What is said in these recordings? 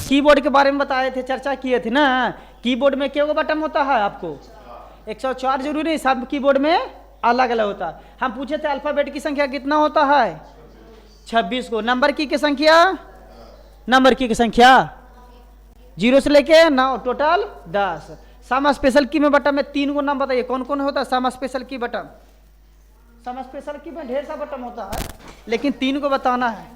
Keyboard के बारे में बताए थे, चर्चा किए थे ना। कीबोर्ड में क्या बटन होता है आपको 104 जरूरी नहीं, सब कीबोर्ड में अलग अलग होता है। हम पूछे थे अल्फाबेट की संख्या कितना होता है 26 को, नंबर की संख्या, नंबर की संख्या 0 से लेके 9, टोटल 10। सम स्पेशल की में बटन में 3 गो नाम बताइए कौन कौन होता है सम स्पेशल की बटन। सम स्पेशल की में ढेर सा बटन होता है, लेकिन 3 को बताना है।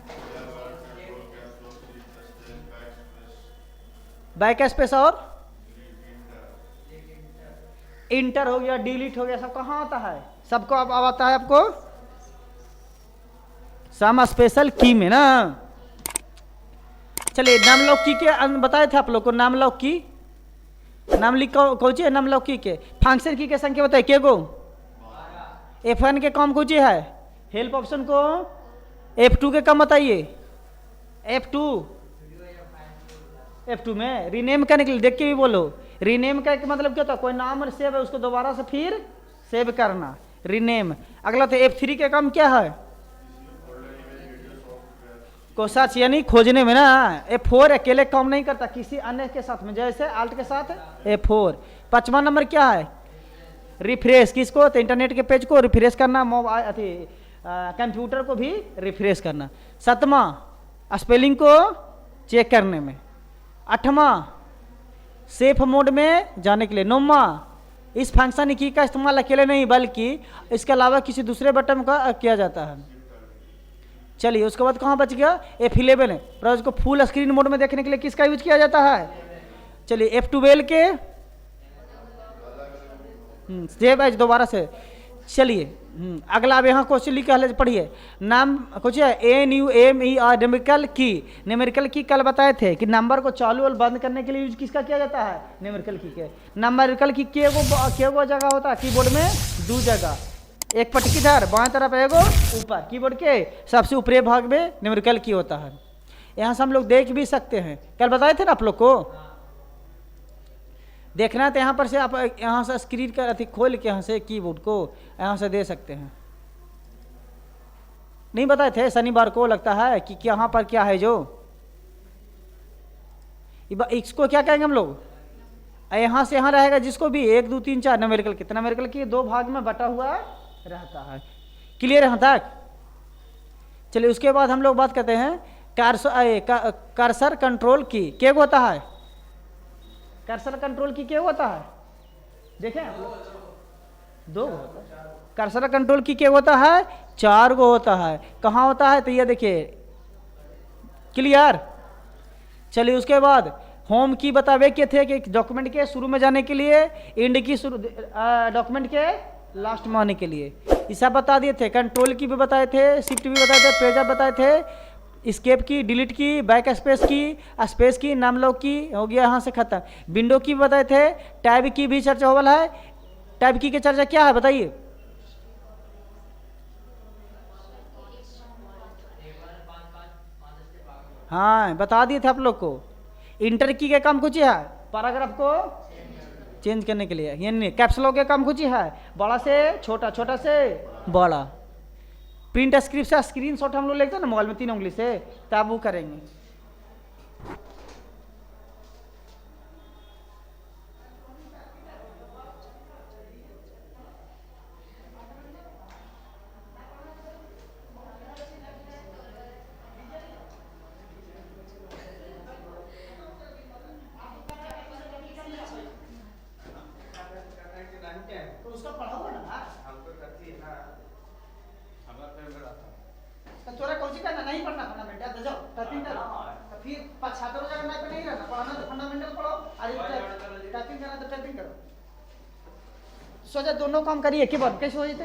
बैक स्पेस और इंटर हो गया, डिलीट हो गया, सब कहाँ आता है, सबको अब आता है आपको सम स्पेशल की में ना। चलिए नाम लौकी के बताए थे आप लोग को, नाम लौकी, नाम लिख कौची है, नाम लौकी के फंक्शन की संख्या बताइए के गो। F1 के कम कौची है, हेल्प ऑप्शन को F2 के कम बताइए, F2 में रीनेम करने के लिए देख के भी बोलो। रीनेम का मतलब क्या होता है, कोई नाम सेव है उसको दोबारा से फिर सेव करना, रीनेम। अगला तो F3 के काम क्या है, को सर्च यानी खोजने में ना। F4 अकेले काम नहीं करता, किसी अन्य के साथ में, जैसे अल्ट के साथ F4। 5वां नंबर क्या है, रिफ्रेश, किसको, तो इंटरनेट के पेज को रिफ्रेश करना, मोबाइल कंप्यूटर को भी रिफ्रेश करना। 7वां स्पेलिंग को चेक करने में। 8वां सेफ मोड में जाने के लिए। 9वां इस फंक्शन की का इस्तेमाल अकेले नहीं बल्कि इसके अलावा किसी दूसरे बटन का किया जाता है। चलिए उसके बाद कहाँ बच गया, F11 है, उसको फुल स्क्रीन मोड में देखने के लिए किसका यूज किया जाता है। चलिए F12 के सेव एज दोबारा से। चलिए अगला अब यहाँ क्वेश्चन लिखा है, पढ़िए। नाम कुछ है NUMER न्यूमेरिकल की। न्यूमेरिकल की कल बताए थे कि नंबर को चालू और बंद करने के लिए यूज किसका किया जाता है, न्यूमेरिकल की के। न्यूमेरिकल की के वो जगह होता है कीबोर्ड में, 2 जगह, एक पटकीदार बाएं तरफ एगो ऊपर, कीबोर्ड के सबसे ऊपरी भाग में न्यूमेरिकल की होता है। यहाँ से हम लोग देख भी सकते हैं, कल बताए थे ना आप लोग को। देखना है तो यहाँ पर से आप यहाँ से स्क्रीन का अथी खोल के यहाँ से कीबोर्ड को यहाँ से दे सकते हैं। नहीं बताए थे शनिवार को लगता है कि यहाँ पर क्या है, जो इसको क्या कहेंगे हम लोग, यहाँ से यहाँ रहेगा जिसको भी 1 2 3 4 न्यूमेरिकल कितना, न्यूमेरिकल की 2 भाग में बटा हुआ रहता है। क्लियर यहाँ तक। चलिए उसके बाद हम लोग बात करते हैं कर्सर कंट्रोल की क्या होता है। कर्सर कंट्रोल की क्या होता है, देखें आप लोग 2 होता है। कर्सर कंट्रोल की क्या होता है, 4 गो होता है। कहाँ होता है, तो ये देखिए। क्लियर। चलिए उसके बाद होम की बतावे के थे कि डॉक्यूमेंट के शुरू में जाने के लिए, एंड की शुरू डॉक्यूमेंट के लास्ट में आने के लिए, ये सब बता दिए थे। कंट्रोल की भी बताए थे, शिफ्ट भी बताए थे, पेज अप बताए थे, स्केप की, डिलीट की, बैक स्पेस की, नाम लॉक की हो गया यहाँ से खत्म। विंडो की भी बताए थे, टैब की भी चर्चा हो वाला है। टैब की चर्चा क्या है बताइए, हाँ बता दिए थे आप लोग को। इंटर की के काम कुछ है, पैराग्राफ को चेंज करने के लिए, यानी कैप्स लॉक के काम कुछ है, बड़ा से छोटा, छोटा से बड़ा। प्रिंट स्क्रिप्ट से स्क्रीनशॉट हम लोग लेते हैं ना मोबाइल में 3 उंगली से, तब वो करेंगे। तो उसका पढ़ा हुआ ना, हमको करती है ना, थोड़ा कौन सी करना, नहीं पढ़ना फंडामेंटल, तो जाओ टाइपिंग करो, तो फिर छात्रों जगह ना पे नहीं रहना, पढ़ाना तो फंडामेंटल पढ़ो, आज टाइपिंग करना तो टाइपिंग करो। सोचा दोनों काम करिए के बाद कैसे हो जाते।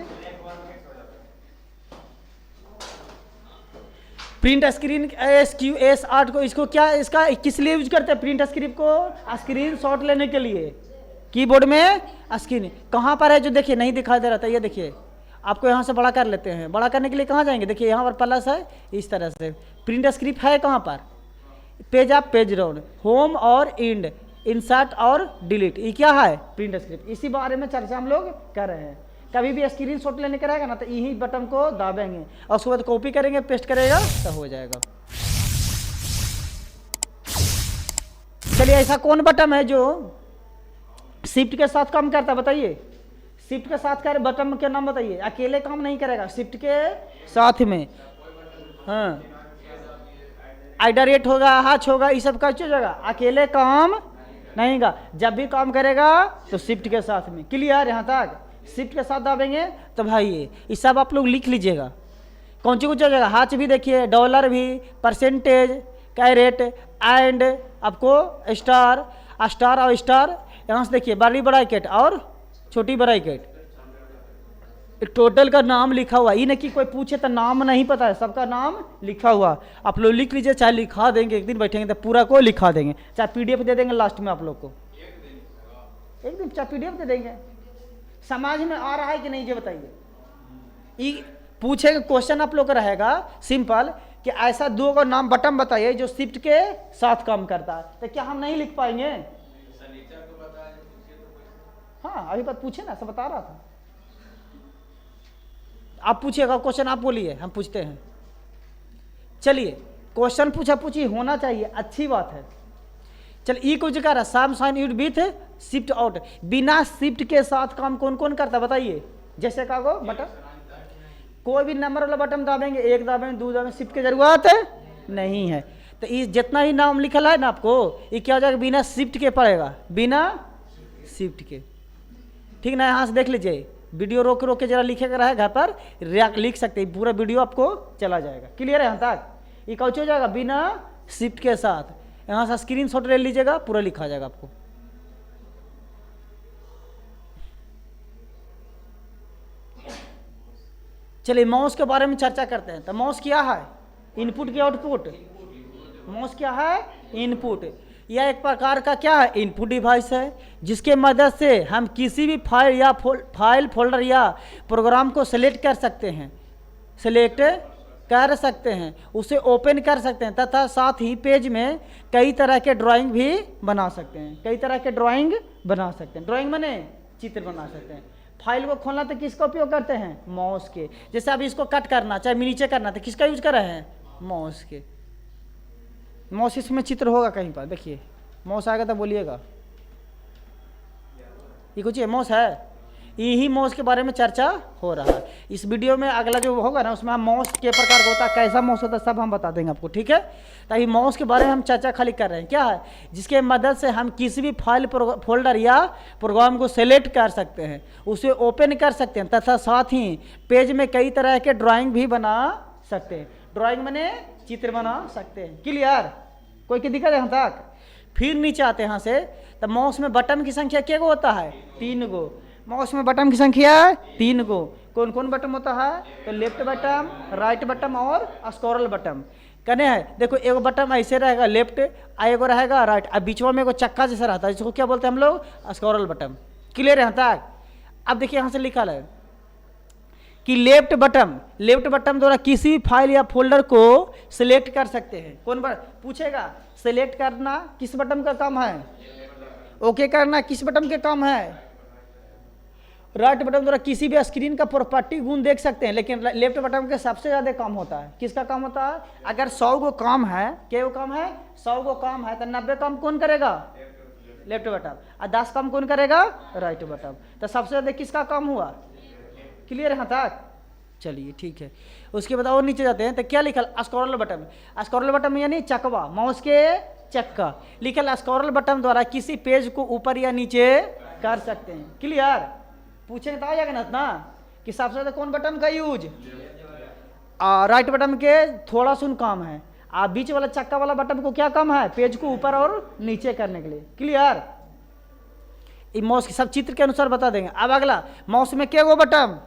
प्रिंट स्क्रीन SQS8 को, इसको क्या, इसका किस लिए यूज करते हैं, प्रिंट स्क्रिप्ट को स्क्रीन शॉट लेने के लिए। कीबोर्ड में स्क्रीन कहाँ पर है, जो देखिए नहीं दिखाई दे रहा था, ये देखिए। आपको यहाँ से बड़ा कर लेते हैं, बड़ा करने के लिए कहाँ जाएंगे, देखिए यहाँ पर प्लस है, इस तरह से। प्रिंट स्क्रिप्ट है कहाँ पर, page up, page down, home और इंड, इंसर्ट और डिलीट, ये क्या है प्रिंट स्क्रिप्ट। इसी बारे में चर्चा हम लोग कर रहे हैं। कभी भी स्क्रीन शॉट लेने का रहेगा ना, तो यही बटन को दाबेंगे और उसके बाद कॉपी करेंगे, पेस्ट करेगा तो हो जाएगा। चलिए ऐसा कौन बटन है जो शिफ्ट के साथ काम करता है बताइए, शिफ्ट के साथ कर बटन के नाम बताइए, अकेले काम नहीं करेगा शिफ्ट के साथ में। हाँ आइडरेट होगा, हाच होगा, ये सब कैसे होगा, अकेले काम नहीं का, जब भी काम करेगा तो शिफ्ट के साथ में। क्लियर यहाँ तक? शिफ्ट के साथ दाबेंगे तो भाई ये सब आप लोग लिख लीजिएगा। कौन सी कुछ जगह हाच भी देखिए, डॉलर भी, परसेंटेज, कैरेट, एंड आपको स्टार, स्टार और स्टार, यहाँ से देखिए बड़ी ब्रैकेट और छोटी ब्रैकेट, टोटल का नाम लिखा हुआ। ये नहीं कि कोई पूछे तो नाम नहीं पता है, सबका नाम लिखा हुआ। आप लोग लिख लीजिए, चाहे लिखा देंगे, एक दिन बैठेंगे तो पूरा को लिखा देंगे, चाहे पीडीएफ दे देंगे लास्ट में आप लोग को, एक दिन चाहे पीडीएफ दे देंगे। समाज में आ रहा है कि नहीं ये बताइए। ये पूछेगा क्वेश्चन आप लोग का रहेगा सिंपल कि ऐसा दो का नाम बटन बताइए जो शिफ्ट के साथ काम करता है, तो क्या हम नहीं लिख पाएंगे? हाँ अभी बात पूछे ना, सब बता रहा था। आप पूछिएगा क्वेश्चन, आप बोलिए, हम पूछते हैं। चलिए क्वेश्चन पूछा पूछी होना चाहिए, अच्छी बात है। चल ई कुछ कर रहा, some sign used with shift out, बिना शिफ्ट के साथ काम कौन कौन करता बताइए? जैसे कहा गो बटन, कोई भी नंबर वाला बटन दाबेंगे, एक दाबेंगे, दो दाबेंगे, शिफ्ट की जरूरत है नहीं है। तो ये जितना ही नाम लिखा है ना आपको, ये क्या हो जाएगा, बिना शिफ्ट के पड़ेगा, बिना शिफ्ट के। ठीक ना? यहाँ से देख लीजिए, वीडियो रोक रोक के जरा लिखेगा रहे घर पर, लिख सकते हैं, पूरा वीडियो आपको चला जाएगा। क्लियर है यहाँ तक? ये कौन हो जाएगा, बिना शिफ्ट के साथ। यहाँ से स्क्रीनशॉट ले लीजिएगा, पूरा लिखा जाएगा आपको। चलिए माउस के बारे में चर्चा करते हैं। तो माउस क्या है, इनपुट की आउटपुट? माउस क्या है, इनपुट। यह एक प्रकार का क्या है, इनपुट डिवाइस है, जिसके मदद से हम किसी भी फाइल या फाइल फोल्डर या प्रोग्राम को सेलेक्ट कर सकते हैं, सेलेक्ट कर सकते हैं, उसे ओपन कर सकते हैं, तथा साथ ही पेज में कई तरह के ड्राइंग भी बना सकते हैं, कई तरह के ड्राइंग बना सकते हैं। ड्राइंग माने चित्र बना सकते हैं। फाइल को खोलना तो किसका उपयोग करते हैं, माउस के। जैसे अब इसको कट करना, चाहे नीचे करना, तो किसका यूज कर रहे हैं, माउस के। माउस इसमें चित्र होगा कहीं पर, देखिए माउस आएगा तो बोलिएगा। ये कुछ है माउस है, यही माउस के बारे में चर्चा हो रहा है। इस वीडियो में अगला जो होगा ना, उसमें हम माउस के प्रकार का होता है, कैसा माउस होता है, सब हम बता देंगे आपको। ठीक है? ताकि माउस के बारे में हम चर्चा खाली कर रहे हैं, क्या है, जिसके मदद से हम किसी भी फाइल फोल्डर या प्रोग्राम को सेलेक्ट कर सकते हैं, उसे ओपन कर सकते हैं, तथा साथ ही पेज में कई तरह के ड्राइंग भी बना सकते हैं। ड्राइंग माने चित्र बना सकते हैं। क्लियर? कोई की दिक्कत है यहाँ तक? फिर नीचे आते हैं यहाँ से, तो माउस में बटन की संख्या क्या गो होता है, 3 गो। माउस में बटन की संख्या 3 गो। कौन कौन बटन होता है, तो लेफ्ट बटन, राइट बटन और स्क्रॉल बटन। कहने हैं देखो, एगो बटन ऐसे रहेगा लेफ्ट, एगो रहेगा राइट, अब बीच में एगो चक्का जैसा रहता है, जिसको क्या बोलते हैं हम लोग, स्क्रॉल बटन। क्लियर है यहाँ तक? अब देखिए यहाँ से लिखा है कि लेफ्ट बटन द्वारा किसी भी फाइल या फोल्डर को सिलेक्ट कर सकते हैं। कौन पूछेगा, सिलेक्ट करना किस बटन का काम है, ओके करना किस बटन के काम है, राइट बटन द्वारा किसी भी स्क्रीन का प्रॉपर्टी गुण देख सकते हैं, लेकिन लेफ्ट बटन का सबसे ज़्यादा काम होता है। किसका काम होता है? अगर 100 गो काम है, क्या वो काम है, 100 गो काम है, तो 90 काम कौन करेगा, लेफ्ट बटन, और 10 काम कौन करेगा, राइट बटन। तो सबसे ज़्यादा किसका काम हुआ? क्लियर है यहाँ तक? चलिए ठीक है। उसके बाद और नीचे जाते हैं, तो क्या लिखल, स्क्रॉल बटन। स्क्रॉल बटन यानी चकवा, माउस के चक्का। लिखल स्क्रॉल बटन द्वारा किसी पेज को ऊपर या नीचे कर सकते हैं। क्लियर? पूछेंगे तो आ जाएगा ना कि सबसे ज़्यादा कौन बटन का यूज, राइट बटन के थोड़ा सुन काम है, बीच वाला चक्का वाला बटन को क्या काम है, पेज को ऊपर और नीचे करने के लिए। क्लियर? माउस के सब चित्र के अनुसार बता देंगे। अब अगला, माउस में क्या वो बटन,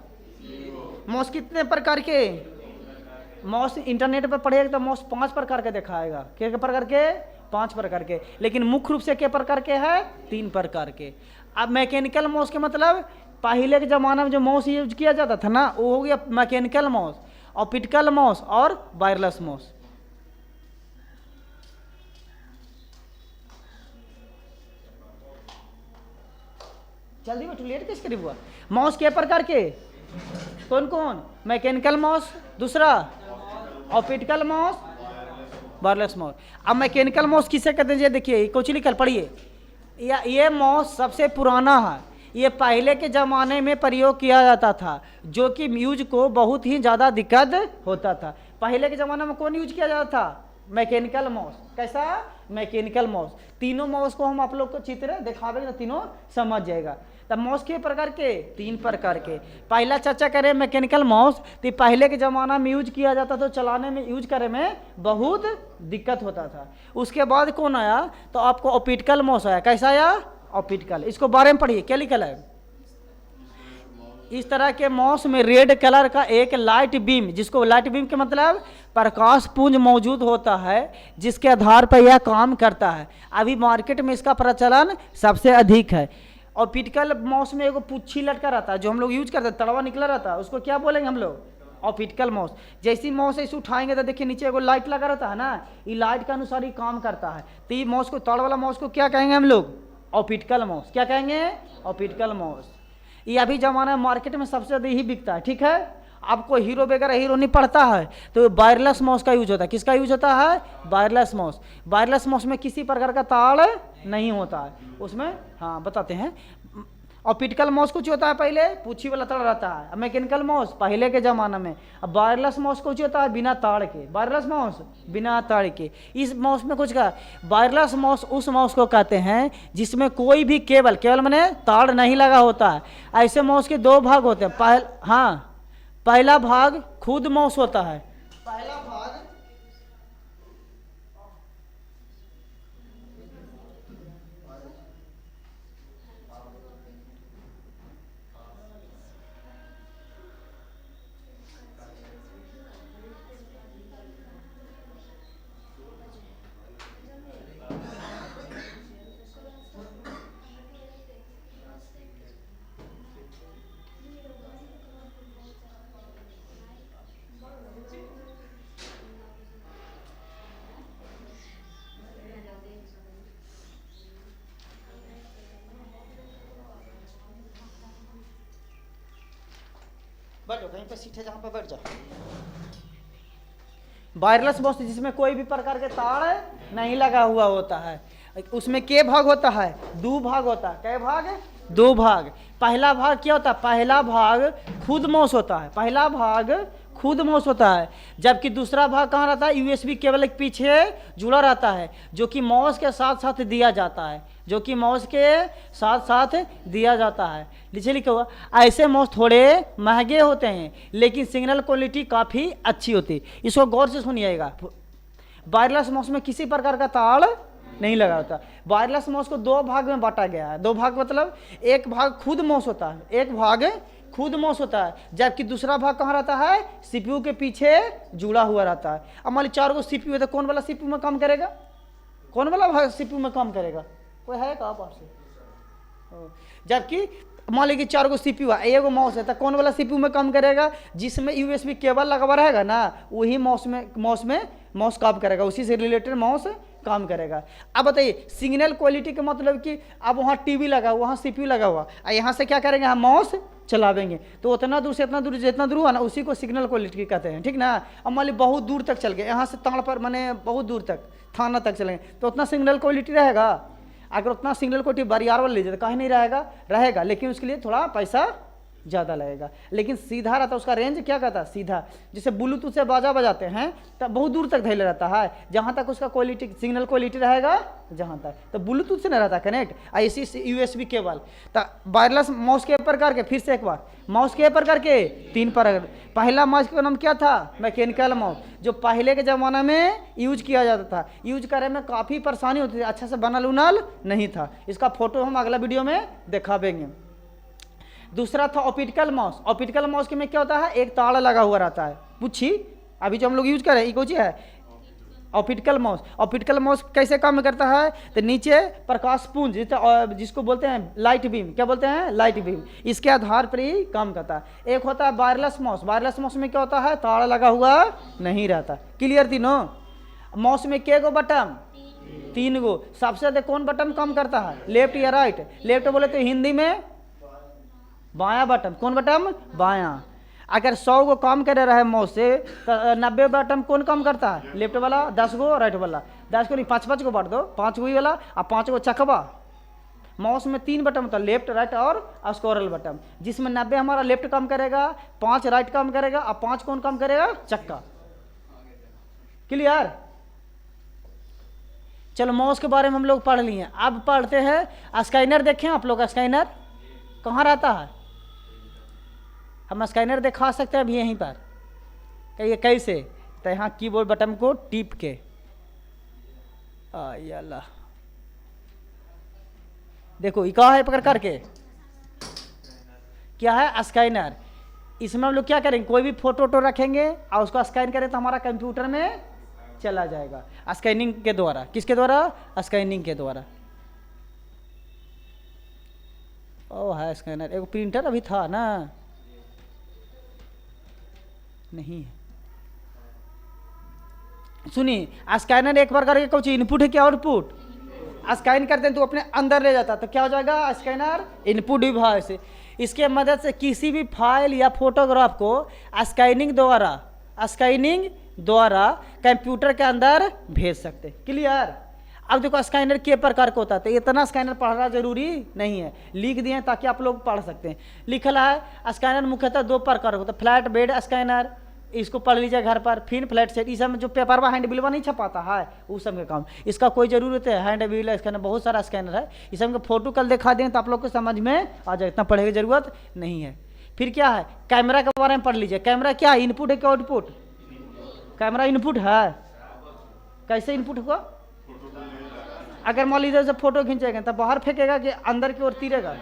माउस कितने प्रकार के, माउस इंटरनेट पर पढ़ेगा तो माउस 5 प्रकार के दिखाएगा। क्या प्रकार के, 5 प्रकार के, लेकिन मुख्य रूप से क्या प्रकार के है, 3 प्रकार के। अब मैकेनिकल माउस के मतलब पहले के ज़माना में जो माउस यूज किया जाता था ना, वो हो गया मैकेनिकल माउस, ऑप्टिकल माउस और वायरलेस माउस। जल्दी बैठो, लेट किस करीब हुआ। माउस के प्रकार के कौन कौन, मैकेनिकल माउस, दूसरा ऑप्टिकल माउस, वायरलेस माउस। अब मैकेनिकल माउस किसे कहते हैं, ये देखिए कुछ लिखल पढ़िए, ये माउस सबसे पुराना है, ये पहले के ज़माने में प्रयोग किया जाता था, जो कि यूज को बहुत ही ज़्यादा दिक्कत होता था। पहले के ज़माने में कौन यूज किया जाता था, मैकेनिकल माउस। कैसा, मैकेनिकल माउस। तीनों माउस को हम आप लोग को चित्र दिखावेंगे तो तीनों समझ जाएगा। तब माउस के प्रकार के, 3 प्रकार के। पहला चर्चा करें मैकेनिकल माउस, तो पहले के ज़माना में यूज किया जाता था, चलाने में यूज करे में बहुत दिक्कत होता था। उसके बाद कौन आया, तो आपको ऑप्टिकल माउस आया। कैसा आया, ऑप्टिकल। इसको बारे में पढ़िए, क्या लिखल है। इस तरह के माउस में रेड कलर का एक लाइट बीम, जिसको लाइट बीम के मतलब प्रकाश पुंज मौजूद होता है, जिसके आधार पर यह काम करता है। अभी मार्केट में इसका प्रचलन सबसे अधिक है। ऑप्टिकल माउस में एगो पुच्छी लटका रहता है, जो हम लोग यूज करते हैं, तड़वा निकला रहता है, उसको क्या बोलेंगे हम लोग, ऑप्टिकल माउस। जैसी माउस ऐसे उठाएंगे तो देखिए नीचे एगो लाइट लगा रहता है ना, ये लाइट के अनुसार ही काम करता है। तो ये माउस को, तड़ वाला माउस को क्या कहेंगे हम लोग, ऑप्टिकल माउस। क्या कहेंगे, ऑप्टिकल माउस। ये अभी जमाना मार्केट में सबसे ज़्यादा ही बिकता है। ठीक है, आपको हीरो वगैरह हीरो नहीं पड़ता है तो वायरलेस माउस का यूज होता है। किसका यूज होता है, वायरलेस माउस। वायरलेस माउस में किसी प्रकार का तार नहीं होता है उसमें। हाँ बताते हैं, ऑप्टिकल माउस कुछ होता है, पहले पूछी वाला तार रहता है। मैकेनिकल माउस पहले के ज़माना में। अब वायरलेस माउस कुछ होता है बिना तार के, वायरलेस माउस बिना तार के। इस माउस में कुछ का, वायरलेस माउस उस माउस को कहते हैं जिसमें कोई भी केबल, केवल मैंने तार नहीं लगा होता है। ऐसे माउस के 2 भाग होते हैं। पहला भाग खुद माउस होता है। पहला भाग बैठो कहीं पे सीट है जहां पे बैठ जाओ। वायरलेस माउस जिसमें कोई भी प्रकार के तार नहीं लगा हुआ होता है, उसमें के भाग होता है, 2 भाग होता है। कै भाग, 2 भाग। पहला भाग क्या होता है, पहला भाग खुद माउस होता है। पहला भाग खुद माउस होता है, जबकि दूसरा भाग कहाँ रहता है, यूएसबी केबल के पीछे जुड़ा रहता है, जो कि माउस के साथ साथ दिया जाता है, जो कि माउस के साथ साथ दिया जाता है। नीचे लिखा हुआ। ऐसे माउस थोड़े महंगे होते हैं, लेकिन सिग्नल क्वालिटी काफ़ी अच्छी होती है। इसको गौर से सुनिएगा। वायरलेस माउस में किसी प्रकार का तार नहीं लगा होता। वायरलेस माउस को 2 भाग में बांटा गया है। 2 भाग मतलब एक भाग खुद माउस होता है, एक भाग खुद माउस होता है, जबकि दूसरा भाग कहाँ रहता है, सीपीयू के पीछे जुड़ा हुआ रहता है। अब मान ली 4 गो सीपीयू है तो कौन वाला सीपीयू में काम करेगा, कौन वाला भाग सीपीयू में काम करेगा, कोई है का पास से। जबकि मान लीजिए 4 गो सीपीयू है, एगो माउस है, तो कौन वाला सीपीयू में काम करेगा, जिसमें यूएसबी केबल लगा रहेगा ना, वही माउस काम करेगा, उसी से रिलेटेड माउस काम करेगा। अब बताइए सिग्नल क्वालिटी का मतलब कि अब वहाँ टीवी लगा हुआ, वहाँ सीपीयू लगा हुआ, यहाँ से क्या करेंगे हम, माउस चलावेंगे, तो उतना दूर से इतना दूर, जितना दूर हुआ ना उसी को सिग्नल क्वालिटी कहते हैं। ठीक ना। अब मान ली बहुत दूर तक चल गए, यहाँ से ताड़ पर मैंने बहुत दूर तक थाना तक चलेंगे, तो उतना सिग्नल क्वालिटी रहेगा। अगर उतना सिग्नल क्वालिटी बरियार वाला लीजिए तो कहीं नहीं रहेगा, लेकिन उसके लिए थोड़ा पैसा ज़्यादा लगेगा। लेकिन सीधा रहता है, उसका रेंज क्या कहता है, सीधा। जैसे ब्लूटूथ से बाजा बजाते हैं तब बहुत दूर तक धैले रहता है, जहाँ तक उसका क्वालिटी सिग्नल क्वालिटी रहेगा, जहाँ तक तो ब्लूटूथ से नहीं रहता कनेक्ट। ऐसी यूएसबी केबल। तो वायरलेस माउस के प्रकार के, फिर से एक बार, माउस के प्रकार के 3 प्रकार। पहला माउस का नाम क्या था, मैकेनिकल माउस, जो पहले के ज़माना में यूज किया जाता था। यूज करने में काफ़ी परेशानी होती थी, अच्छा से बनल उनल नहीं था। इसका फोटो हम अगला वीडियो में दिखावेंगे। दूसरा था ऑप्टिकल माउस। ऑप्टिकल माउस के में क्या होता है, एक तार लगा हुआ रहता है, पूछी अभी जो हम लोग यूज कर रहे हैं, कौन है ऑप्टिकल माउस। ऑप्टिकल माउस कैसे काम करता है, तो नीचे प्रकाश पुंज जिसको बोलते हैं लाइट बीम, क्या बोलते हैं, लाइट बीम, इसके आधार पर ही काम करता है। एक होता है वायरलेस माउस। वायरलेस माउस में क्या होता है, तार लगा हुआ नहीं रहता। क्लियर तीनों। माउस में के गो बटन, 3 गो। सबसे ज्यादा कौन बटन काम करता है, लेफ्ट या राइट। लेफ्ट बोले तो हिंदी में बायां बटन, कौन बटन, बायां। अगर 100 को काम कर रहा है माउस से तो 90 बटन कौन काम करता है? लेफ्ट वाला। 10 को राइट वाला। 10 को नहीं, 5 को बांट दो, 5 वही वाला और 5 को चकवा। माउस में 3 बटन होता है, लेफ्ट राइट और स्क्रॉल बटन, जिसमें 90 हमारा लेफ्ट काम करेगा, 5 राइट काम करेगा और 5 कौन काम करेगा? चक्का। क्लियर? चलो माउस के बारे में हम लोग पढ़ लिए। अब पढ़ते हैं स्कैनर। देखें आप लोग स्कैनर कहाँ रहता है? हम स्कैनर दिखा सकते हैं अभी यहीं पर। कहिए कैसे? तो यहाँ कीबोर्ड बटन को टिप के अल्लाह देखो ये कहाँ है पकड़ करके, क्या है? स्कैनर। इसमें हम लोग क्या करेंगे? कोई भी फोटो रखेंगे और उसको स्कैन करें तो हमारा कंप्यूटर में चला जाएगा स्कैनिंग के द्वारा। किसके द्वारा? स्कैनिंग के द्वारा। ओ है स्कैनर। एक प्रिंटर अभी था ना? नहीं है। सुनिए, स्कैनर एक प्रकार के कुछ इनपुट है, क्या आउटपुट? स्कैन करते हैं तो अपने अंदर ले जाता है, तो क्या हो जाएगा? Scanner input device. इसके मदद से किसी भी फाइल या फोटोग्राफ को स्कैनिंग द्वारा कंप्यूटर के अंदर भेज सकते। क्लियर? अब देखो स्कैनर के प्रकार का होता है, तो इतना स्कैनर पढ़ना जरूरी नहीं है, लिख दिए ताकि आप लोग पढ़ सकते हैं। लिखला है स्कैनर मुख्यतः 2 प्रकार होता है, फ्लैट बेड स्कैनर, इसको पढ़ लीजिए घर पर, फिर फ्लैट सेट। इस सब में जो पेपर में हैंड बिलवा नहीं छपाता है उस सब का काम, इसका कोई ज़रूरत है? हैंड बिल स्कैनर बहुत सारा स्कैनर है। इस सब का फोटो कल दिखा दें तो आप लोग को समझ में आ जाए, इतना पढ़ने की जरूरत नहीं है। फिर क्या है? कैमरा के बारे में पढ़ लीजिए। कैमरा क्या है? इनपुट है क्या आउटपुट? कैमरा इनपुट है। कैसे इनपुट होगा? अगर मान लीजिए जब फोटो खींचेगा तो बाहर फेंकेगा कि अंदर की ओर तीरेगा?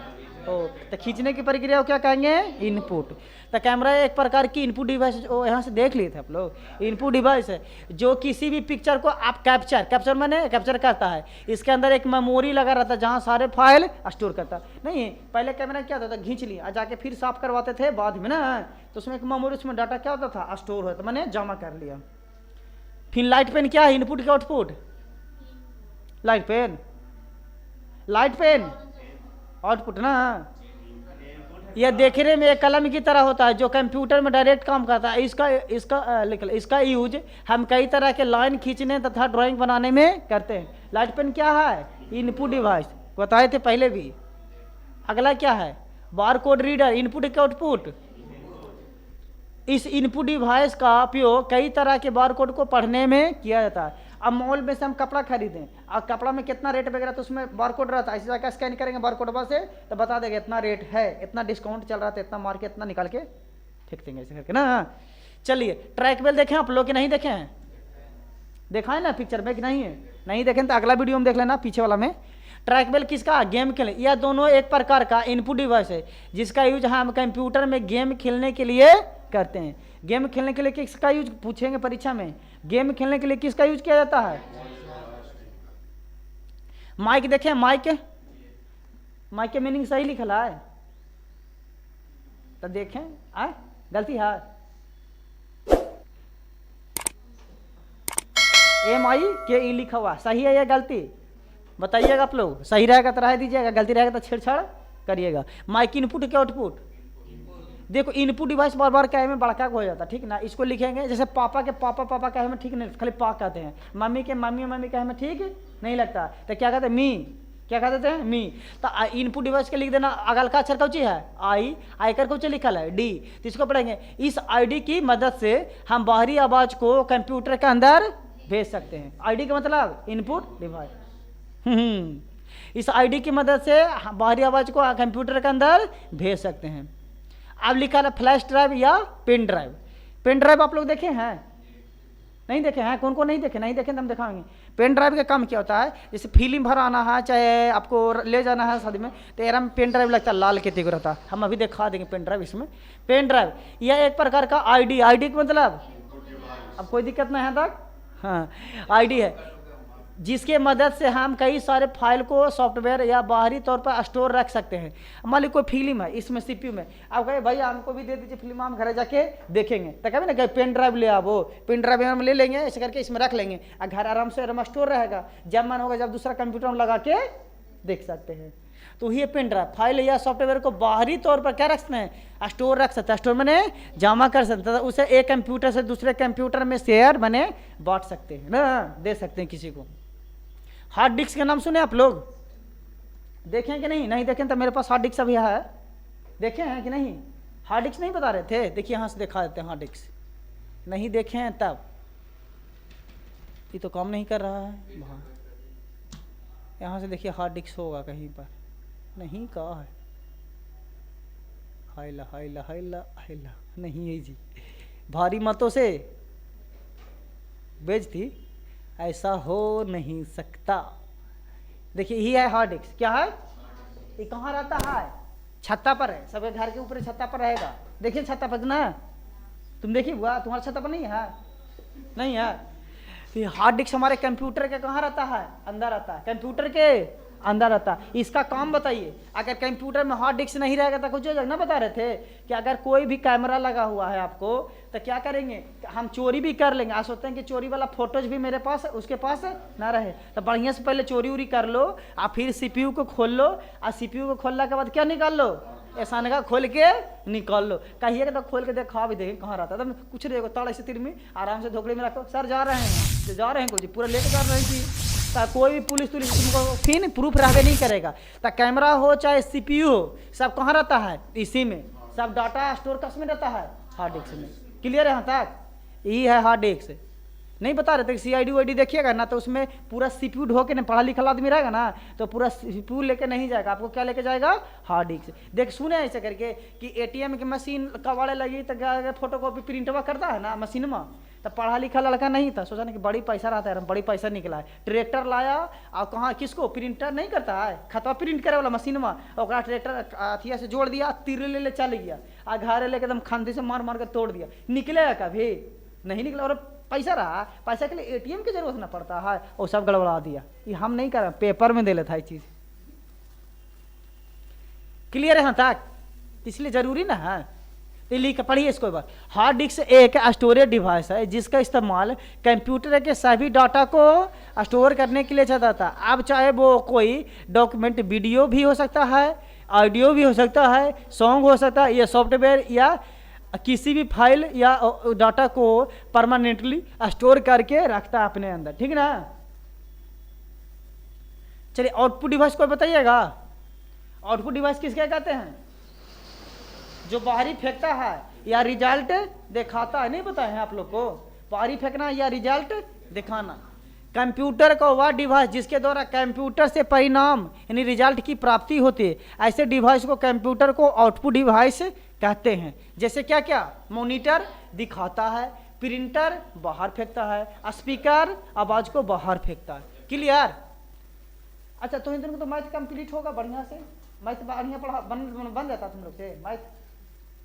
तो खींचने की प्रक्रिया को क्या कहेंगे? इनपुट। तो कैमरा एक प्रकार की इनपुट डिवाइस, यहाँ से देख लिए थे आप लोग, इनपुट डिवाइस है जो किसी भी पिक्चर को आप कैप्चर माने कैप्चर करता है। इसके अंदर एक मेमोरी लगा रहता है जहाँ सारे फाइल स्टोर करता नहीं। पहले कैमरा क्या होता था? खींच लिया और जाके फिर साफ करवाते थे बाद में ना, तो उसमें एक मेमोरी, उसमें डाटा क्या होता था? स्टोर होता, मैंने जमा कर लिया। फिर लाइट पेन क्या है? इनपुट के आउटपुट? लाइट पेन आउटपुट ना। यह देखने में एक कलम की तरह होता है जो कंप्यूटर में डायरेक्ट काम करता है। इसका यूज हम कई तरह के लाइन खींचने तथा ड्राइंग बनाने में करते हैं। लाइट पेन क्या है? इनपुट डिवाइस, बताए थे पहले भी। अगला क्या है? बार कोड रीडर, इनपुट के आउटपुट। इस इनपुट डिवाइस का उपयोग कई तरह के बार कोड को पढ़ने में किया जाता है। अब मॉल में से हम कपड़ा खरीदें और कपड़ा में कितना रेट वगैरह तो उसमें बारकोड रहता है, ऐसे जाकर स्कैन करेंगे बारकोड से तो बता देगा इतना रेट है, इतना डिस्काउंट चल रहा था, इतना मार के इतना निकाल के फेंक देंगे ऐसे करके ना। चलिए ट्रैक बेल देखें आप लोग कि नहीं देखे हैं? देखा है ना पिक्चर में कि नहीं है? नहीं देखें तो अगला वीडियो में देख लेना पीछे वाला में। ट्रैक बेल किसका? गेम खेलने। यह दोनों एक प्रकार का इनपुट डिवाइस है जिसका यूज हम कंप्यूटर में गेम खेलने के लिए करते हैं। गेम खेलने के लिए किसका यूज पूछेंगे परीक्षा में? गेम खेलने के लिए किसका यूज किया जाता है? माइक देखें, माइक के मीनिंग सही लिखा है तो देखें। गलती है? MIKE लिखा हुआ सही है या गलती? बताइएगा आप लोग। सही रहेगा तो रह दीजिएगा, गलती रहेगा तो छेड़छाड़ करिएगा। माइक इनपुट के आउटपुट। देखो इनपुट डिवाइस बार बार कहे में बड़का हो जाता है, ठीक ना। इसको लिखेंगे जैसे पापा के पापा कहे में ठीक नहीं, खाली पा कहते हैं। मम्मी के मम्मी कहे में ठीक नहीं लगता, तो क्या कहते हैं? मी। क्या कहते हैं? मी। तो इनपुट डिवाइस के लिख देना। अगल का अक्षर कौची है? आई कर कौची लिखल है? डी। तो इसको पढ़ेंगे। इस ID की मदद से हम बाहरी आवाज को कंप्यूटर के अंदर भेज सकते हैं। ID का मतलब इनपुट डिवाइस। इस ID की मदद से बाहरी आवाज को कंप्यूटर के अंदर भेज सकते हैं। अब लिखा है फ्लैश ड्राइव या पेन ड्राइव। पेन ड्राइव आप लोग देखे हैं? नहीं देखे हैं? कौन कौन नहीं देखे? नहीं देखे तो हम दिखाएंगे। पेन ड्राइव का काम क्या होता है? जैसे फिल्म भराना है, चाहे आपको ले जाना है शादी में, तो एरा में पेन ड्राइव लगता है, लाल के तिग रहता है। हम अभी दिखा देंगे पेन ड्राइव। इसमें पेन ड्राइव यह एक प्रकार का ID का मतलब अब कोई दिक्कत नहीं है तक? हाँ, ID है जिसके मदद से हम कई सारे फाइल को सॉफ्टवेयर या बाहरी तौर पर स्टोर रख सकते हैं। मान ली कोई फिल्म है, इसमें CPU में, आप कहे भाई हमको भी दे दीजिए फिल्म, हम घर जाके देखेंगे, तो कभी ना कहीं पेन ड्राइव ले आओ, पेन ड्राइव हम ले लेंगे, ऐसे करके इसमें रख लेंगे और घर आराम से स्टोर रहेगा। जब मन होगा जब दूसरा कंप्यूटर में लगा के देख सकते हैं। तो ये पेन ड्राइव फाइल या सॉफ्टवेयर को बाहरी तौर पर क्या रख सकते हैं, स्टोर रख सकते हैं। स्टोर मैंने जमा कर सकते हैं, उसे एक कंप्यूटर से दूसरे कंप्यूटर में शेयर बने बांट सकते हैं ना, दे सकते हैं किसी को। हार्ड डिस्क का नाम सुने आप लोग, देखें कि नहीं? नहीं देखें तो मेरे पास हार्ड डिस्क अभी है, देखे हैं कि नहीं? हार्ड डिस्क नहीं बता रहे थे, देखिए यहाँ से दिखा देते हैं हार्ड डिस्क, नहीं देखे हैं तब। ये तो काम नहीं कर रहा है, वहाँ यहाँ से देखिए हार्ड डिस्क होगा कहीं पर, नहीं कहाँ है, हाइला हाइला हाइला हाइला, नहीं है जी, भारी मतों से बेइज्जती ऐसा हो नहीं सकता। देखिए ये है हार्ड डिस्क, क्या है ये, कहाँ रहता है? छत्ता पर है, सबके घर के ऊपर छत्ता पर रहेगा। देखिए छत्ता पर ना, तुम देखिए बुआ, तुम्हारा छत्ता पर नहीं है? नहीं है। तो हार्ड डिस्क हमारे कंप्यूटर के कहाँ रहता है? अंदर रहता है, कंप्यूटर के अंदर रहता है। इसका काम बताइए, अगर कंप्यूटर में हार्ड डिस्क नहीं रहेगा तो कुछ ना बता रहे थे कि अगर कोई भी कैमरा लगा हुआ है आपको तो क्या करेंगे, हम चोरी भी कर लेंगे। आज सोचते हैं कि चोरी वाला फोटोज भी मेरे पास उसके पास ना रहे, तो बढ़िया से पहले चोरी उरी कर लो और फिर सीपीयू को खोल लो, और सीपीयू को खोलने के बाद क्या निकाल लो, ऐसा खोल के निकाल लो। कहिएगा तो खोल के देखा भी देखें कहाँ रहता है, तो कुछ नहीं होगा, ताड़ ऐसे तिर में आराम से धोखड़े में रखो, सर जा रहे हैं, जा रहे हैं कुछ पूरा लेके जा रहे हैं, कोई भी पुलिस तुमको फिर प्रूफ रहबे नहीं करेगा। तो कैमरा हो चाहे सीपीयू हो, सब कहाँ रहता है? इसी में सब डाटा स्टोर कस में रहता है, हार्ड डिस्क में। क्लियर है यहाँ तक? यही है हार्ड डिस्क। नहीं बता रहे थे सीआईडी वाईडी देखिएगा ना, तो उसमें पूरा सीपीयू ढो के ना, पढ़ा लिखा आदमी रहेगा ना तो पूरा सीपीयू लेके नहीं जाएगा, आपको क्या लेके जाएगा? Hard disk. देख सुने ऐसे करके कि एटीएम की मशीन कबाड़े लगी तो क्या फोटो कॉपी प्रिंटवा करता है ना मशीन में, तो पढ़ा लिखा लड़का नहीं था, सोचा ना कि बड़ी पैसा रहता है, बड़ी पैसा निकला है, ट्रैक्टर लाया और कहाँ किसको प्रिंटर नहीं करता है, खतवा प्रिंट करे वाला मशीन में, और ट्रैक्टर अथिया से जोड़ दिया, तीर ले चल गया, आ घारे लेके एकदम खंदी से मार मार कर तोड़ दिया। निकलेगा कभी नहीं निकला, और पैसा रहा, पैसा के लिए एटीएम की जरूरत ना पड़ता है, और सब गड़बड़ा दिया। ये हम नहीं कर रहे, पेपर में दे लेता है चीज। क्लियर है यहाँ तक? इसलिए जरूरी ना है, तो लिख पढ़िए इसको एक बार। हार्ड डिस्क एक स्टोरेज डिवाइस है जिसका इस्तेमाल कंप्यूटर के सभी डाटा को स्टोर करने के लिए जाता था। अब चाहे वो कोई डॉक्यूमेंट, वीडियो भी हो सकता है, ऑडियो भी हो सकता है, सॉन्ग हो सकता है, या सॉफ्टवेयर या किसी भी फाइल या डाटा को परमानेंटली स्टोर करके रखता है अपने अंदर, ठीक ना? चलिए आउटपुट डिवाइस को बताइएगा। आउटपुट डिवाइस किसके कहते हैं? जो बाहरी फेंकता है या रिजल्ट दिखाता है, नहीं बताए हैं आप लोग को? बाहरी फेंकना या रिजल्ट दिखाना। कंप्यूटर का वह डिवाइस जिसके द्वारा कंप्यूटर से परिणाम यानी रिजल्ट की प्राप्ति होती है, ऐसे डिवाइस को कंप्यूटर को आउटपुट डिवाइस कहते हैं। जैसे क्या क्या? मॉनिटर दिखाता है, प्रिंटर बाहर फेंकता है, स्पीकर आवाज को बाहर फेंकता है। क्लियर? अच्छा, तो इन दोनों को तो मैथ कंप्लीट होगा बढ़िया से, मैथ बढ़िया पढ़ा बन जाता तुम लोग से। मैथ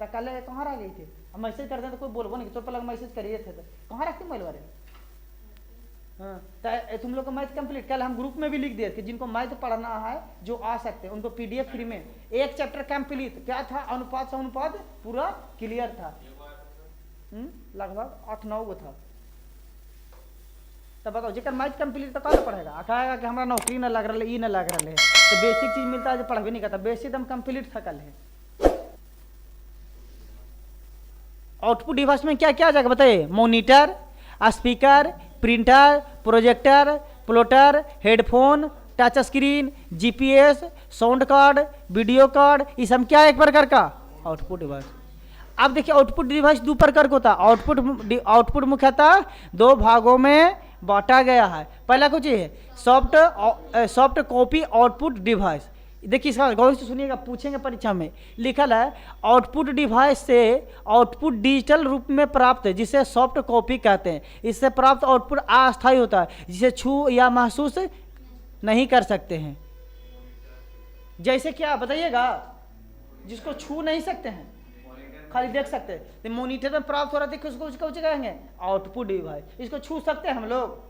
कल कहाँ रह गई थी? हम मैसेज करते हैं तो कोई बोलबो नहीं, तो पहले मैसेज करिए थे तो कहाँ रखते मोबाइल वाले? हाँ, तो तुम लोग का मैथ कंप्लीट कल हम ग्रुप में भी लिख दिए थे, जिनको मैथ पढ़ना है जो आ सकते हैं उनको पीडीएफ फ्री में एक चैप्टर कंप्लीट। क्या था? अनुपात से अनुपात पूरा क्लियर था, लगभग 8-9 गो था। तो बताओ जेकर मैथ कंप्लीट तो कहाँ पढ़ेगा? कहेगा कि हमारा नौकरी न लग रहा है, ई न लग रहा है, तो बेसिक चीज मिलता है जो पढ़ भी नहीं करता, बेसिक एकदम कंप्लीट था कल है। आउटपुट डिवाइस में क्या क्या आ जाएगा बताइए? Monitor, speaker, printer, projector, plotter, headphone, touch screen, GPS, sound card, video card, ये सब क्या एक प्रकार का आउटपुट डिवाइस। अब देखिए आउटपुट डिवाइस दो प्रकार का होता है। आउटपुट मुख्यतः दो भागों में बांटा गया है। पहला कुछ है सॉफ्ट कॉपी आउटपुट डिवाइस। देखिए इसका गौर से सुनिएगा, पूछेंगे परीक्षा में। लिखल है आउटपुट डिवाइस से आउटपुट डिजिटल रूप में प्राप्त है जिसे सॉफ्ट कॉपी कहते हैं। इससे प्राप्त आउटपुट अस्थायी होता है जिसे छू या महसूस नहीं कर सकते हैं। जैसे क्या बताइएगा? जिसको छू नहीं सकते हैं, खाली देख सकते हैं। तो मॉनिटर में प्राप्त हो रहा है उसको कहेंगे आउटपुट डिवाइस। इसको छू सकते हैं हम लोग,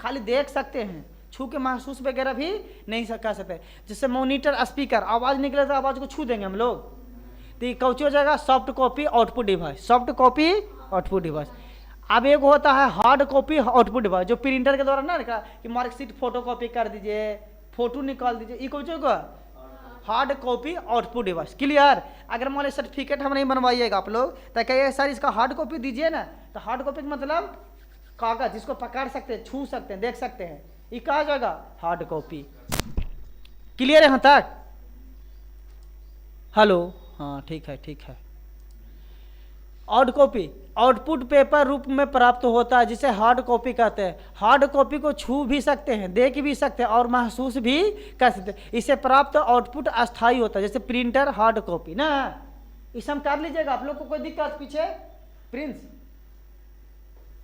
खाली देख सकते हैं, छू के महसूस वगैरह भी नहीं कर सकते। जिससे मॉनिटर, स्पीकर, आवाज निकले तो आवाज को छू देंगे हम लोग, तो ये कौन हो जाएगा? Soft copy output device. Soft copy output device. अब एक होता है हार्ड कॉपी आउटपुट डिवाइस, जो प्रिंटर के द्वारा ना कि मार्कशीट फोटो कॉपी कर दीजिए, फोटो निकाल दीजिए, ये कौन होगा? Hard copy output device. Clear? अगर मान लो सर्टिफिकेट हम नहीं बनवाइएगा आप लोग तो कहिए सर इसका हार्ड कॉपी दीजिए ना, तो हार्ड कॉपी का मतलब कागज जिसको पकड़ सकते हैं, छू सकते हैं, देख सकते हैं, ये कहा जाएगा हार्ड कॉपी। क्लियर है यहाँ तक? हेलो, हाँ ठीक है ठीक है। हार्ड कॉपी आउटपुट पेपर रूप में प्राप्त होता है जिसे हार्ड कॉपी कहते हैं। हार्ड कॉपी को छू भी सकते हैं, देख भी सकते हैं और महसूस भी कर सकते हैं। इसे प्राप्त आउटपुट अस्थायी होता है, जैसे प्रिंटर हार्ड कॉपी ना। इसे हम कर लीजिएगा, आप लोग को कोई दिक्कत पीछे? प्रिंस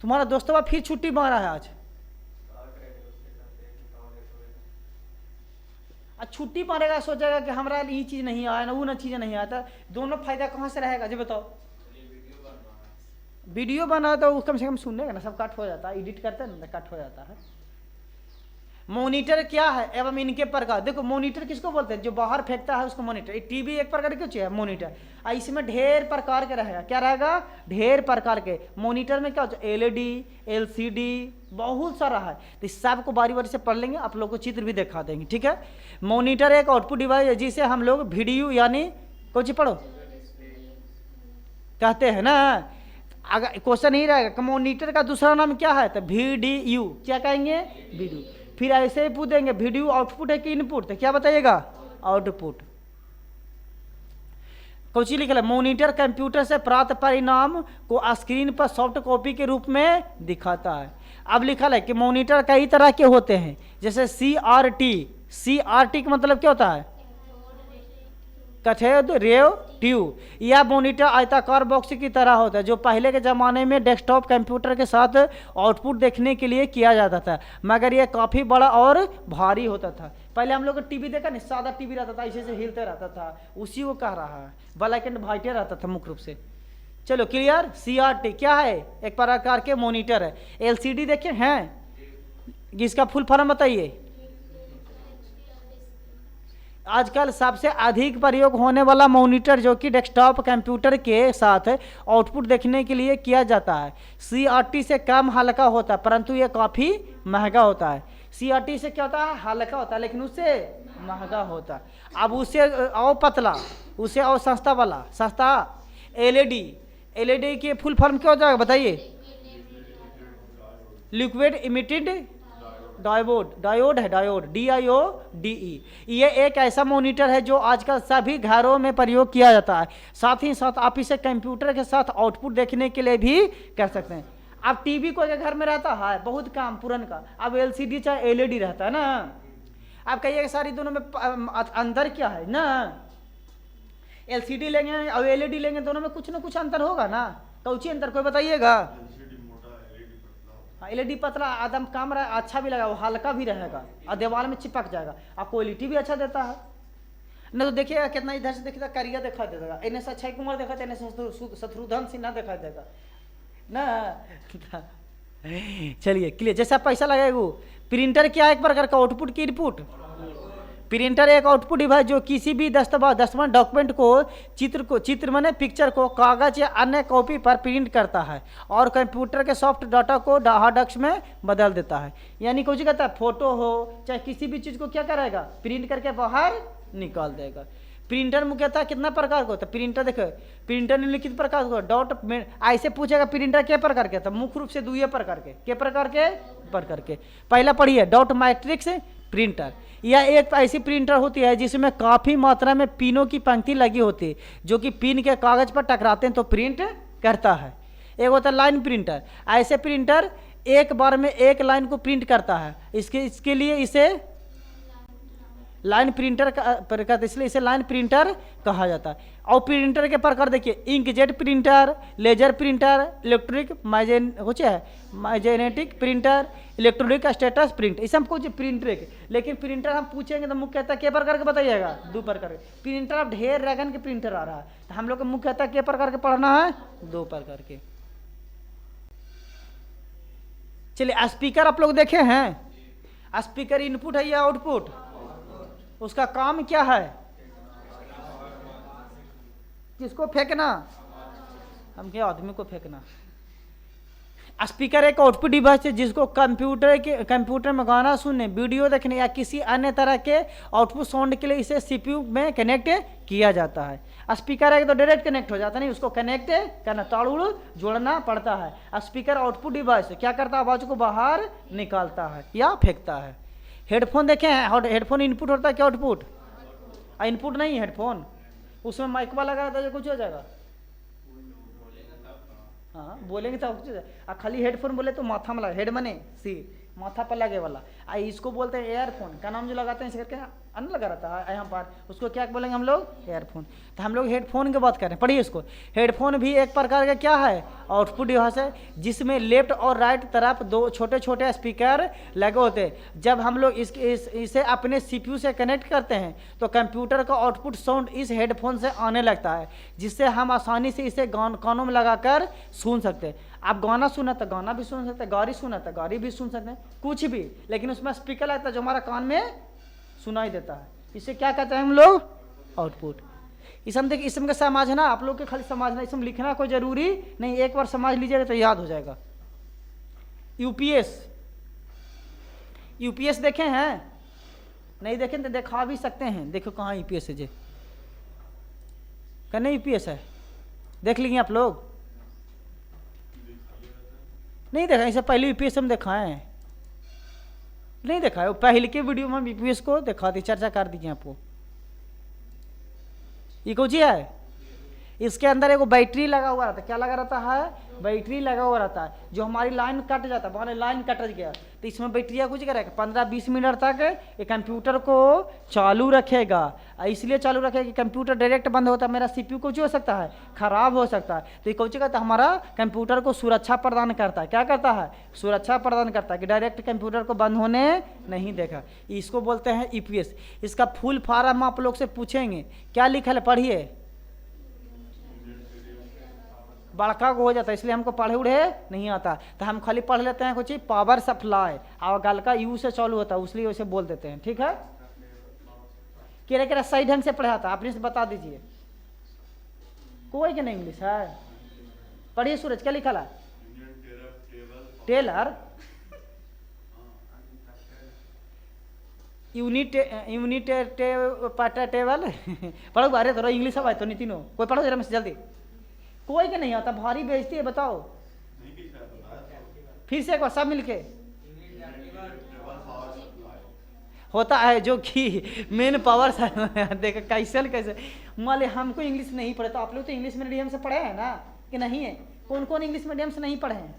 तुम्हारा दोस्तों फिर छुट्टी मारा है आज, छुट्टी मारेगा, सोचेगा कि हमारा ये चीज़ नहीं आया ना, वो ना चीज़ नहीं आता, दोनों फायदा कहाँ से रहेगा जी बताओ? वीडियो बना तो कम से कम सुनने का ना, सब कट हो जाता है, एडिट करते हैं ना कट हो जाता है। मॉनिटर क्या है एवं इनके प्रकार देखो। मॉनिटर किसको बोलते हैं? जो बाहर फेंकता है उसको मॉनिटर। टीवी एक प्रकार क्यों चाहिए मॉनिटर? इसमें ढेर प्रकार के रहेगा, क्या रहेगा? ढेर प्रकार के। मॉनिटर में क्या होता है? एलईडी, एलसीडी, बहुत सारा है। तो इस सबको बारी बारी से पढ़ लेंगे, आप लोग को चित्र भी दिखा देंगे, ठीक है। मॉनिटर एक आउटपुट डिवाइस है जिसे हम लोग वीडियो यानी कुछ पढ़ो कहते हैं ना। अगर क्वेश्चन ही रहेगा मॉनिटर का दूसरा नाम क्या है, तो वीडीयू, क्या कहेंगे? वीडियो। फिर ऐसे ही पूछ देंगे वीडियो आउटपुट है कि इनपुट, तो क्या बताइएगा? आउटपुट। कुछ लिखा है मॉनिटर कंप्यूटर से प्राप्त परिणाम को स्क्रीन पर सॉफ्ट कॉपी के रूप में दिखाता है। अब लिखा है कि मॉनिटर कई तरह के होते हैं, जैसे CRT। CRT का मतलब क्या होता है? Cathode ray tube. यह मॉनिटर आयताकार बॉक्स की तरह होता है जो पहले के ज़माने में डेस्कटॉप कंप्यूटर के साथ आउटपुट देखने के लिए किया जाता था, मगर यह काफ़ी बड़ा और भारी होता था। पहले हम लोग टीवी देखा नहीं, सादा टीवी रहता था, इसे से हिलते रहता था, उसी को कह रहा है। ब्लैक एंड वाइट रहता था मुख्य रूप से। चलो क्लियर। CRT क्या है? एक प्रकार के मॉनिटर है। LCD देखे हैं, जिसका फुल फॉर्म बताइए। आजकल सबसे अधिक प्रयोग होने वाला मॉनिटर जो कि डेस्कटॉप कंप्यूटर के साथ आउटपुट देखने के लिए किया जाता है। CRT से कम हल्का होता है परंतु ये काफ़ी महंगा होता है। CRT से क्या होता है? हल्का होता है लेकिन उससे महंगा होता है। अब उससे और पतला, उससे और सस्ता वाला, सस्ता LED के फुल फॉर्म क्या हो जाएगा बताइए? लिक्विड इमिटेड डायोड है, डायोड DIODE। ये एक ऐसा मॉनिटर है जो आजकल सभी घरों में प्रयोग किया जाता है। साथ ही साथ आप इसे कंप्यूटर के साथ आउटपुट देखने के लिए भी कर सकते हैं। अब टीवी को अगर घर में रहता है बहुत काम पुरान का, अब LCD चाहे LED रहता है ना। अब कहिएगा सारी दोनों में अंतर क्या है ना? LCD लेंगे और LED लेंगे, दोनों में कुछ ना कुछ अंतर होगा ना। कौची अंतर कोई बताइएगा? LED पतला आदम काम रहा, अच्छा भी लगा, वो हल्का भी रहेगा और दीवार में चिपक जाएगा, और क्वालिटी भी अच्छा देता है ना। तो देखिएगा कितना इधर से देखिएगा करिया दिखा देगा, इन्हें से अक्षय कुमार देखा था, इन्हें से शत्रुघ्न सिन्हा दिखा देगा ना। चलिए क्लियर। जैसा पैसा लगेगा। प्रिंटर क्या है? एक प्रकार का आउटपुट की इनपुट। प्रिंटर एक आउटपुट डिवाइस जो किसी भी दस्तावेज डॉक्यूमेंट को चित्र माने पिक्चर को कागज या अन्य कॉपी पर प्रिंट करता है और कंप्यूटर के सॉफ्ट डाटा को हार्ड डिस्क में बदल देता है। यानी कुछ कहता है फोटो हो चाहे किसी भी चीज़ को क्या करेगा? प्रिंट करके बाहर निकाल देगा। प्रिंटर मुख्यतः कितना प्रकार का होता है? प्रिंटर देखो, प्रिंटर निम्नलिखित प्रकार का डॉट ऐसे पूछेगा प्रिंटर क्या प्रकार के? तो मुख्य रूप से दो प्रकार के प्रकार के पहला पढ़िए डॉट मैट्रिक्स प्रिंटर। यह एक ऐसी प्रिंटर होती है जिसमें काफ़ी मात्रा में पिनों की पंक्ति लगी होती है जो कि पिन के कागज़ पर टकराते हैं तो प्रिंट करता है। एक होता है लाइन प्रिंटर। ऐसे प्रिंटर एक बार में एक लाइन को प्रिंट करता है, इसके लिए इसे लाइन प्रिंटर का इसलिए इसे लाइन प्रिंटर कहा जाता है। और प्रिंटर के प्रकार देखिए inkjet printer, laser printer, electric magnetic printer, electronic status print, इसे हम कुछ प्रिंटर। लेकिन प्रिंटर हम पूछेंगे तो मुख्यतः क्या प्रकार के बताइएगा? दो प्रकार के प्रिंटर। अब ढेर रैगन के प्रिंटर आ रहा है तो हम लोग को मुख्यतः क्या प्रकार के पढ़ना है? दो प्रकार के। चलिए स्पीकर आप लोग देखे हैं? स्पीकर इनपुट है या आउटपुट? उसका काम क्या है? किसको फेंकना? हम क्या आदमी को फेंकना। स्पीकर एक आउटपुट डिवाइस है जिसको कंप्यूटर में गाना सुनने, वीडियो देखने या किसी अन्य तरह के आउटपुट साउंड के लिए इसे सीपीयू में कनेक्ट किया जाता है। स्पीकर है तो डायरेक्ट कनेक्ट हो जाता नहीं, उसको कनेक्ट करना, ताड़ूड़ जोड़ना पड़ता है। स्पीकर आउटपुट डिवाइस क्या करता है, आवाज को बाहर निकालता है या फेंकता है। हेडफोन देखे हैं, हेडफोन इनपुट होता है क्या आउटपुट? इनपुट नहीं हेडफोन, उसमें माइक वाला लगा रहता है जो कुछ हो जाएगा। हाँ बोलेंगे तो कुछ, खाली हेडफोन बोले तो माथा में लगा, हेड मने सी माथा पर लगे वाला। इसको बोलते हैं एयरफोन का नाम जो लगाते हैं इसे करके अन्न लगा रहता है यहाँ पर, उसको क्या बोलेंगे हम लोग? एयरफोन। तो हम लोग हेडफोन की बात करें, पढ़िए इसको। हेडफोन भी एक प्रकार का क्या है, आउटपुट डिवाइस है जिसमें लेफ्ट और राइट तरफ दो छोटे छोटे स्पीकर लगे होते हैं। जब हम लोग इसे अपने सीपीयू से कनेक्ट करते हैं तो कंप्यूटर का आउटपुट साउंड इस हेडफोन से आने लगता है, जिससे हम आसानी से इसे कानों में लगाकर सुन सकते हैं। आप गाना सुना तो गाना भी सुन सकते हैं, गाड़ी सुना तो गाड़ी भी सुन सकते हैं, कुछ भी, लेकिन उसमें स्पीकर लगता है जो हमारा कान में सुनाई देता है। इसे क्या कहते हैं हम लोग? आउटपुट। इसम देखिए, इसम का समझना आप लोग के खाली समझना, इसम लिखना कोई जरूरी नहीं, एक बार समझ लीजिएगा तो याद हो जाएगा। यूपीएस देखे हैं? नहीं देखें तो दिखा भी सकते हैं, देखो कहाँ यूपीएस है, जे कहने यूपीएस है, देख लीजिए आप लोग। नहीं देखा, इसे पहले यूपीएस हम दिखाए हैं, नहीं देखा है, पहले के वीडियो में हम यूपीएस को दिखा दी, चर्चा कर दीजिए आपको। ये कुछ है, इसके अंदर एक बैटरी लगा हुआ रहता है, क्या लगा रहता है? बैटरी लगा हुआ रहता है। जो हमारी लाइन कट जाता है, हमारी लाइन कट गया तो इसमें बैटरिया कुछ करेगा, 15-20 मिनट तक ये कंप्यूटर को चालू रखेगा। इसलिए चालू रखेगा कि कंप्यूटर डायरेक्ट बंद होता है, मेरा सीपीयू कुछ हो सकता है, खराब हो सकता है। तो ये कुछ कहता है, हमारा कंप्यूटर को सुरक्षा प्रदान करता है। क्या करता है? सुरक्षा प्रदान करता है कि डायरेक्ट कंप्यूटर को बंद होने नहीं देगा। इसको बोलते हैं ईपीएस। इसका फुल फॉर्म आप लोग से पूछेंगे, क्या लिखा है, पढ़िए। बड़का को हो जाता है, इसलिए हमको पढ़े उड़े नहीं आता, तो हम खाली पढ़ लेते हैं कुछ पावर सप्लाई, और गल का यू से चालू होता है, इसलिए वैसे बोल देते हैं। ठीक है, केरा सही ढंग से पढ़ा था, आपने से बता दीजिए। कोई के नहीं इंग्लिश है, पढ़िए। सूरज क्या लिखा है? टेलर यूनिट टेबल पढ़ो बारे, थोड़ा इंग्लिश अब आए तो नहीं, तीनों कोई पढ़ो जरा में जल्दी। कोई के नहीं आता, भारी बेइज्जती है, बताओ फिर से एक बार सब मिलके। होता है जो कि मेन पावर देखो कैसे मान ली हमको इंग्लिश नहीं पढ़े, तो आप लोग तो इंग्लिश मीडियम से पढ़े हैं ना कि नहीं है? कौन कौन इंग्लिश मीडियम से नहीं पढ़े हैं?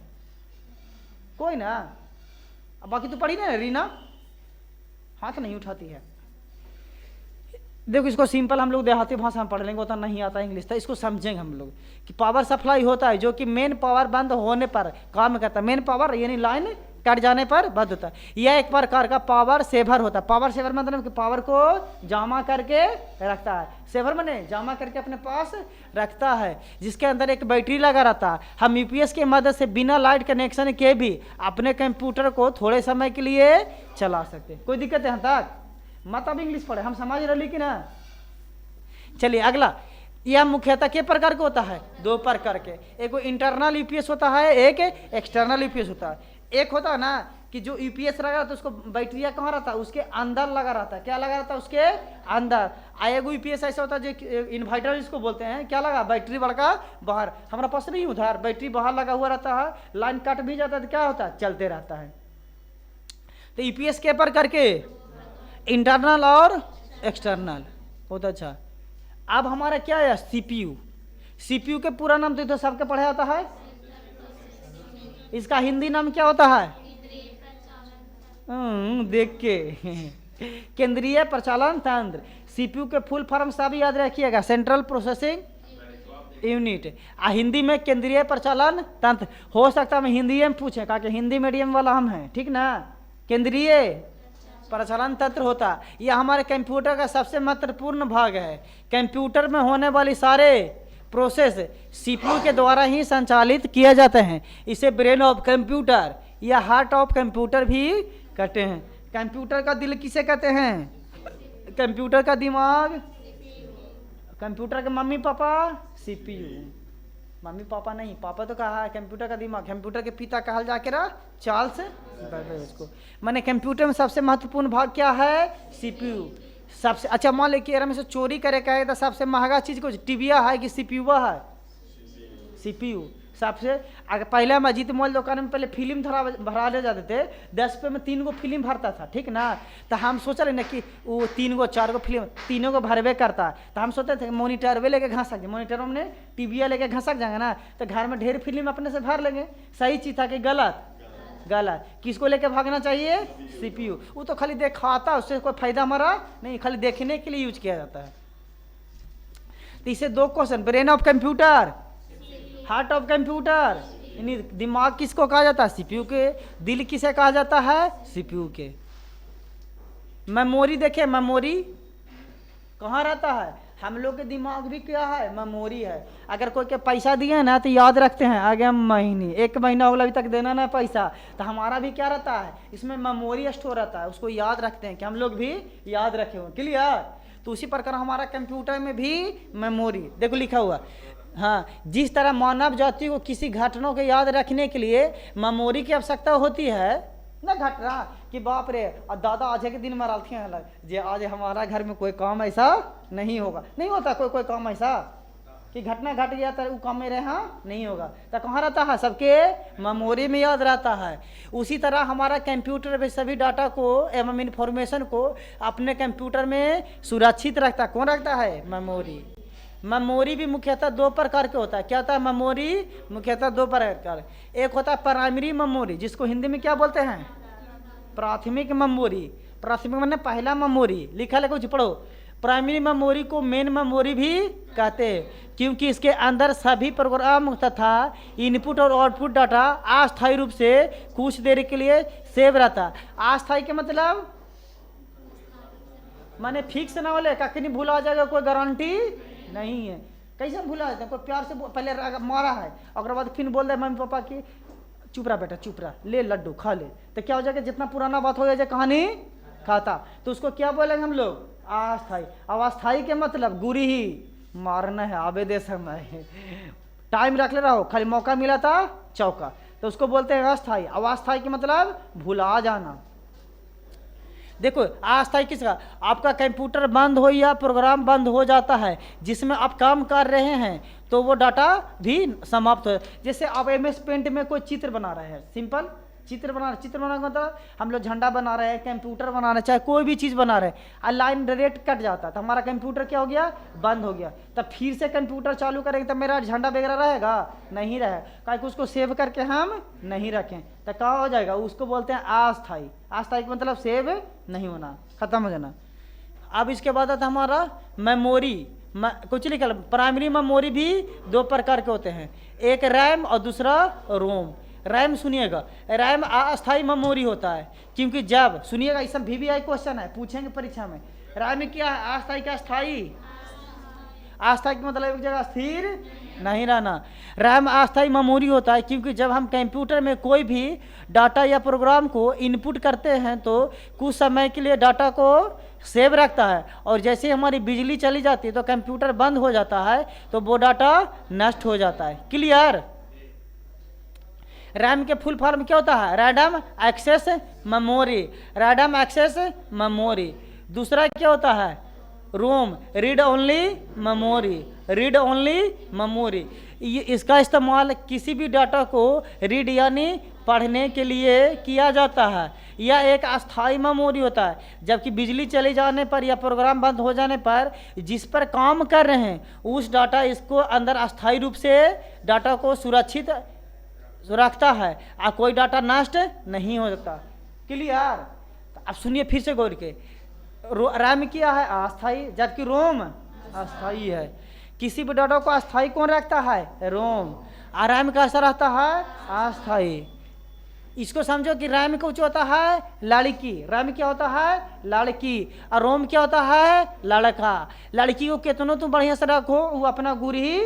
कोई ना, अब बाकी तो पढ़ी ना रीना, हाथ नहीं उठाती है। देखो इसको सिंपल हम लोग देहाती भाषा में पढ़ लेंगे, उतना नहीं आता इंग्लिश, तो इसको समझेंगे हम लोग कि पावर सप्लाई होता है जो कि मेन पावर बंद होने पर काम करता है। मेन पावर यानी लाइन कट जाने पर बंद होता है। यह एक प्रकार का पावर सेवर होता है। पावर सेवर मतलब कि पावर को जमा करके रखता है। सेवर माने जमा करके अपने पास रखता है, जिसके अंदर एक बैटरी लगा रहता है। हम यूपीएस की मदद से बिना लाइट कनेक्शन के भी अपने कंप्यूटर को थोड़े समय के लिए चला सकते हैं। कोई दिक्कत है यहाँ तक? मत अब इंग्लिश पढ़े, हम समझ रहे कि ना। चलिए अगला, यह मुख्यतः के प्रकार का होता है? दो प्रकार के, एक इंटरनल यूपीएस होता है, एक एक्सटर्नल यूपीएस होता है। एक होता है ना कि जो यूपीएस लगा रहता है उसको बैटरिया कहाँ रहता है? उसके अंदर लगा रहता है। क्या लगा रहता है? उसके अंदर। एगो यूपीएस ऐसा होता है जो इन्वर्टर जिसको बोलते हैं, क्या लगा? बैटरी बड़का बाहर, हमारा पास नहीं उधर बैटरी बाहर लगा हुआ रहता है, लाइन कट भी जाता है तो क्या होता है? चलते रहता है। तो यूपीएस के प्रकार के इंटरनल और एक्सटर्नल। बहुत अच्छा। अब हमारा क्या है? सीपीयू। सीपीयू के पूरा नाम तो सबके पढ़ा जाता है, इसका हिंदी नाम क्या होता है? देख के केंद्रीय प्रचालन तंत्र। सीपीयू के फुल फॉर्म सब याद रखिएगा, सेंट्रल प्रोसेसिंग यूनिट। हिंदी में केंद्रीय प्रचालन तंत्र। हो सकता है मैं हिंदी में पूछे, क्योंकि हिंदी मीडियम वाला हम हैं, ठीक ना। केंद्रीय प्रचालन तंत्र होता, यह हमारे कंप्यूटर का सबसे महत्वपूर्ण भाग है। कंप्यूटर में होने वाली सारे प्रोसेस सीपीयू के द्वारा ही संचालित किए जाते हैं। इसे ब्रेन ऑफ कंप्यूटर या हार्ट ऑफ कंप्यूटर भी कहते हैं। कंप्यूटर का दिल किसे कहते हैं? कंप्यूटर का दिमाग, कंप्यूटर के mummy papa CPU. Mummy papa नहीं, पापा तो कहा है कंप्यूटर का दिमाग, कंप्यूटर के पिता कहल जाके रहा चार्ल्स बैबेज को। माने कंप्यूटर में सबसे महत्वपूर्ण भाग क्या है? सीपीयू। सबसे अच्छा मान ले कि में से चोरी करे कहे तो सबसे महंगा चीज कुछ टीबिया है कि सीपीयू है? सीपीयू सबसे। अगर पहले हम अजीत मोबाइल दुकान में पहले फिल्म भरा ले जाते थे, 10 रुपये में 3 गो फिल्म भरता था, ठीक ना। तो हम सोच रहे ना कि वो 3 गो 4 गो फिल्म तीनों को भरवे करता, तो हम सोचते थे मोनीटर वे लेके घसक जाए, मोनीटर में टीबिया लेके घसक जाएंगे ना, तो घर में ढेर फिल्म अपने से भर लेंगे। सही चीज़ था कि गलत? गलत। किसको लेके भागना चाहिए? सीपीयू। वो तो खाली दिखाता, उससे कोई फायदा हमारा नहीं, खाली देखने के लिए यूज किया जाता है। तो इसे 2 question, brain of computer, heart of computer, यानी दिमाग किसको कहा जाता है? सीपीयू के। दिल किसे कहा जाता है? सीपीयू के। मेमोरी देखे, मेमोरी कहाँ रहता है? हम लोग के दिमाग भी क्या है? मेमोरी है। अगर कोई के पैसा दिए ना तो याद रखते हैं आगे हम महीने 1 महीना होगा अभी तक देना ना पैसा, तो हमारा भी क्या रहता है? इसमें मेमोरी स्टोर रहता है, उसको याद रखते हैं कि हम लोग भी याद रखे हुए। क्लियर? तो उसी प्रकार हमारा कंप्यूटर में भी मेमोरी देखो लिखा हुआ। हाँ, जिस तरह मानव जाति को किसी घटना को याद रखने के लिए मेमोरी की आवश्यकता होती है ना, घटना कि बाप रे दादा आज के दिन मरा थे जे आज हमारा घर में कोई काम ऐसा नहीं होगा, नहीं होता कोई काम ऐसा कि घटना घट गया तो वो काम मेरे यहाँ नहीं होगा, तो कहाँ रहता है? सबके मेमोरी में याद रहता है। उसी तरह हमारा कंप्यूटर में सभी डाटा को एवं इन्फॉर्मेशन को अपने कंप्यूटर में सुरक्षित रखता है। कौन रखता है? मेमोरी। मेमोरी भी मुख्यतः 2 प्रकार के होता है। क्या होता है? मेमोरी मुख्यतः 2 प्रकार। एक होता है प्राइमरी मेमोरी, जिसको हिंदी में क्या बोलते हैं? प्राथमिक मेमोरी। प्राथमिक माने पहला मेमोरी, लिखा है कुछ पढ़ो। प्राइमरी मेमोरी को मेन मेमोरी भी कहते हैं, क्योंकि इसके अंदर सभी प्रोग्राम तथा इनपुट और आउटपुट डाटा अस्थायी रूप से कुछ देर के लिए सेव रहता है। अस्थायी के मतलब माने फिक्स ना वाले, कखनी भूला जाएगा कोई गारंटी नहीं है। कैसे भूला जाता है? कोई प्यार से पहले मारा है और बाद फिर बोल दे मम्मी पापा की चुप रहा बेटा, चुप रहा, ले लड्डू खा ले, तो क्या हो जाएगा? जितना पुराना बात हो जाए कहानी खाता, तो उसको क्या बोलेंगे हम लोग? अस्थायी। अब अस्थायी के मतलब गुरी ही मारना है, आबे दे समय टाइम रख ले रहा हो, खाली मौका मिला था चौका, तो उसको बोलते हैं अस्थायी। अब अस्थायी के मतलब भुला जाना। देखो अस्थायी किसका? आपका कंप्यूटर बंद हो या प्रोग्राम बंद हो जाता है जिसमें आप काम कर रहे हैं, तो वो डाटा भी समाप्त हो। जैसे आप MS पेंट में कोई चित्र बना रहे हैं, सिंपल चित्र बनाना का मतलब हम लोग झंडा बना रहे हैं, कंप्यूटर बना रहे हैं, चाहे कोई भी चीज़ बना रहे हैं, और लाइन डायरेक्ट कट जाता है तो हमारा कंप्यूटर क्या हो गया? बंद हो गया। तब फिर से कंप्यूटर चालू करेंगे तो मेरा झंडा वगैरह रहेगा? नहीं रहेगा, क्योंकि उसको सेव करके हम नहीं रखें, तो क्या हो जाएगा? उसको बोलते हैं अस्थायी। अस्थायी का मतलब सेव नहीं होना, खत्म हो जाना। अब इसके बाद आता हमारा मेमोरी। कुछ लिखा, प्राइमरी मेमोरी भी 2 प्रकार के होते हैं, एक रैम और दूसरा रोम। रैम सुनिएगा, रैम अस्थायी मेमोरी होता है, क्योंकि जब सुनिएगा इस सब VVI क्वेश्चन है, पूछेंगे परीक्षा में। रैम क्या है? अस्थायी का अस्थायी। अस्थायी का मतलब एक जगह स्थिर नहीं रहना। रैम अस्थायी मेमोरी होता है क्योंकि जब हम कंप्यूटर में कोई भी डाटा या प्रोग्राम को इनपुट करते हैं तो कुछ समय के लिए डाटा को सेव रखता है, और जैसे हमारी बिजली चली जाती है तो कंप्यूटर बंद हो जाता है, तो वो डाटा नष्ट हो जाता है। क्लियर? रैम के फुल फॉर्म क्या होता है? Random access memory. Random access memory. दूसरा क्या होता है? ROM, read only memory. Read only memory, इसका इस्तेमाल किसी भी डाटा को रीड यानी पढ़ने के लिए किया जाता है। यह एक अस्थायी मेमोरी होता है, जबकि बिजली चले जाने पर या प्रोग्राम बंद हो जाने पर जिस पर काम कर रहे हैं उस डाटा इसको अंदर अस्थायी रूप से डाटा को सुरक्षित रखता है और कोई डाटा नष्ट नहीं हो जाता। क्लियर? अब सुनिए फिर से गौर के, रैम क्या है? अस्थायी, जबकि रोम अस्थायी है। किसी भी डाटा को अस्थायी कौन रखता है? रोम। और रैम कैसा रहता है? अस्थायी। इसको समझो कि रैम कुछ होता है लड़की, रैम क्या होता है? लड़की, और रोम क्या होता है? लड़का। लड़की को कितनों तुम बढ़िया से रखो वो अपना गुरु ही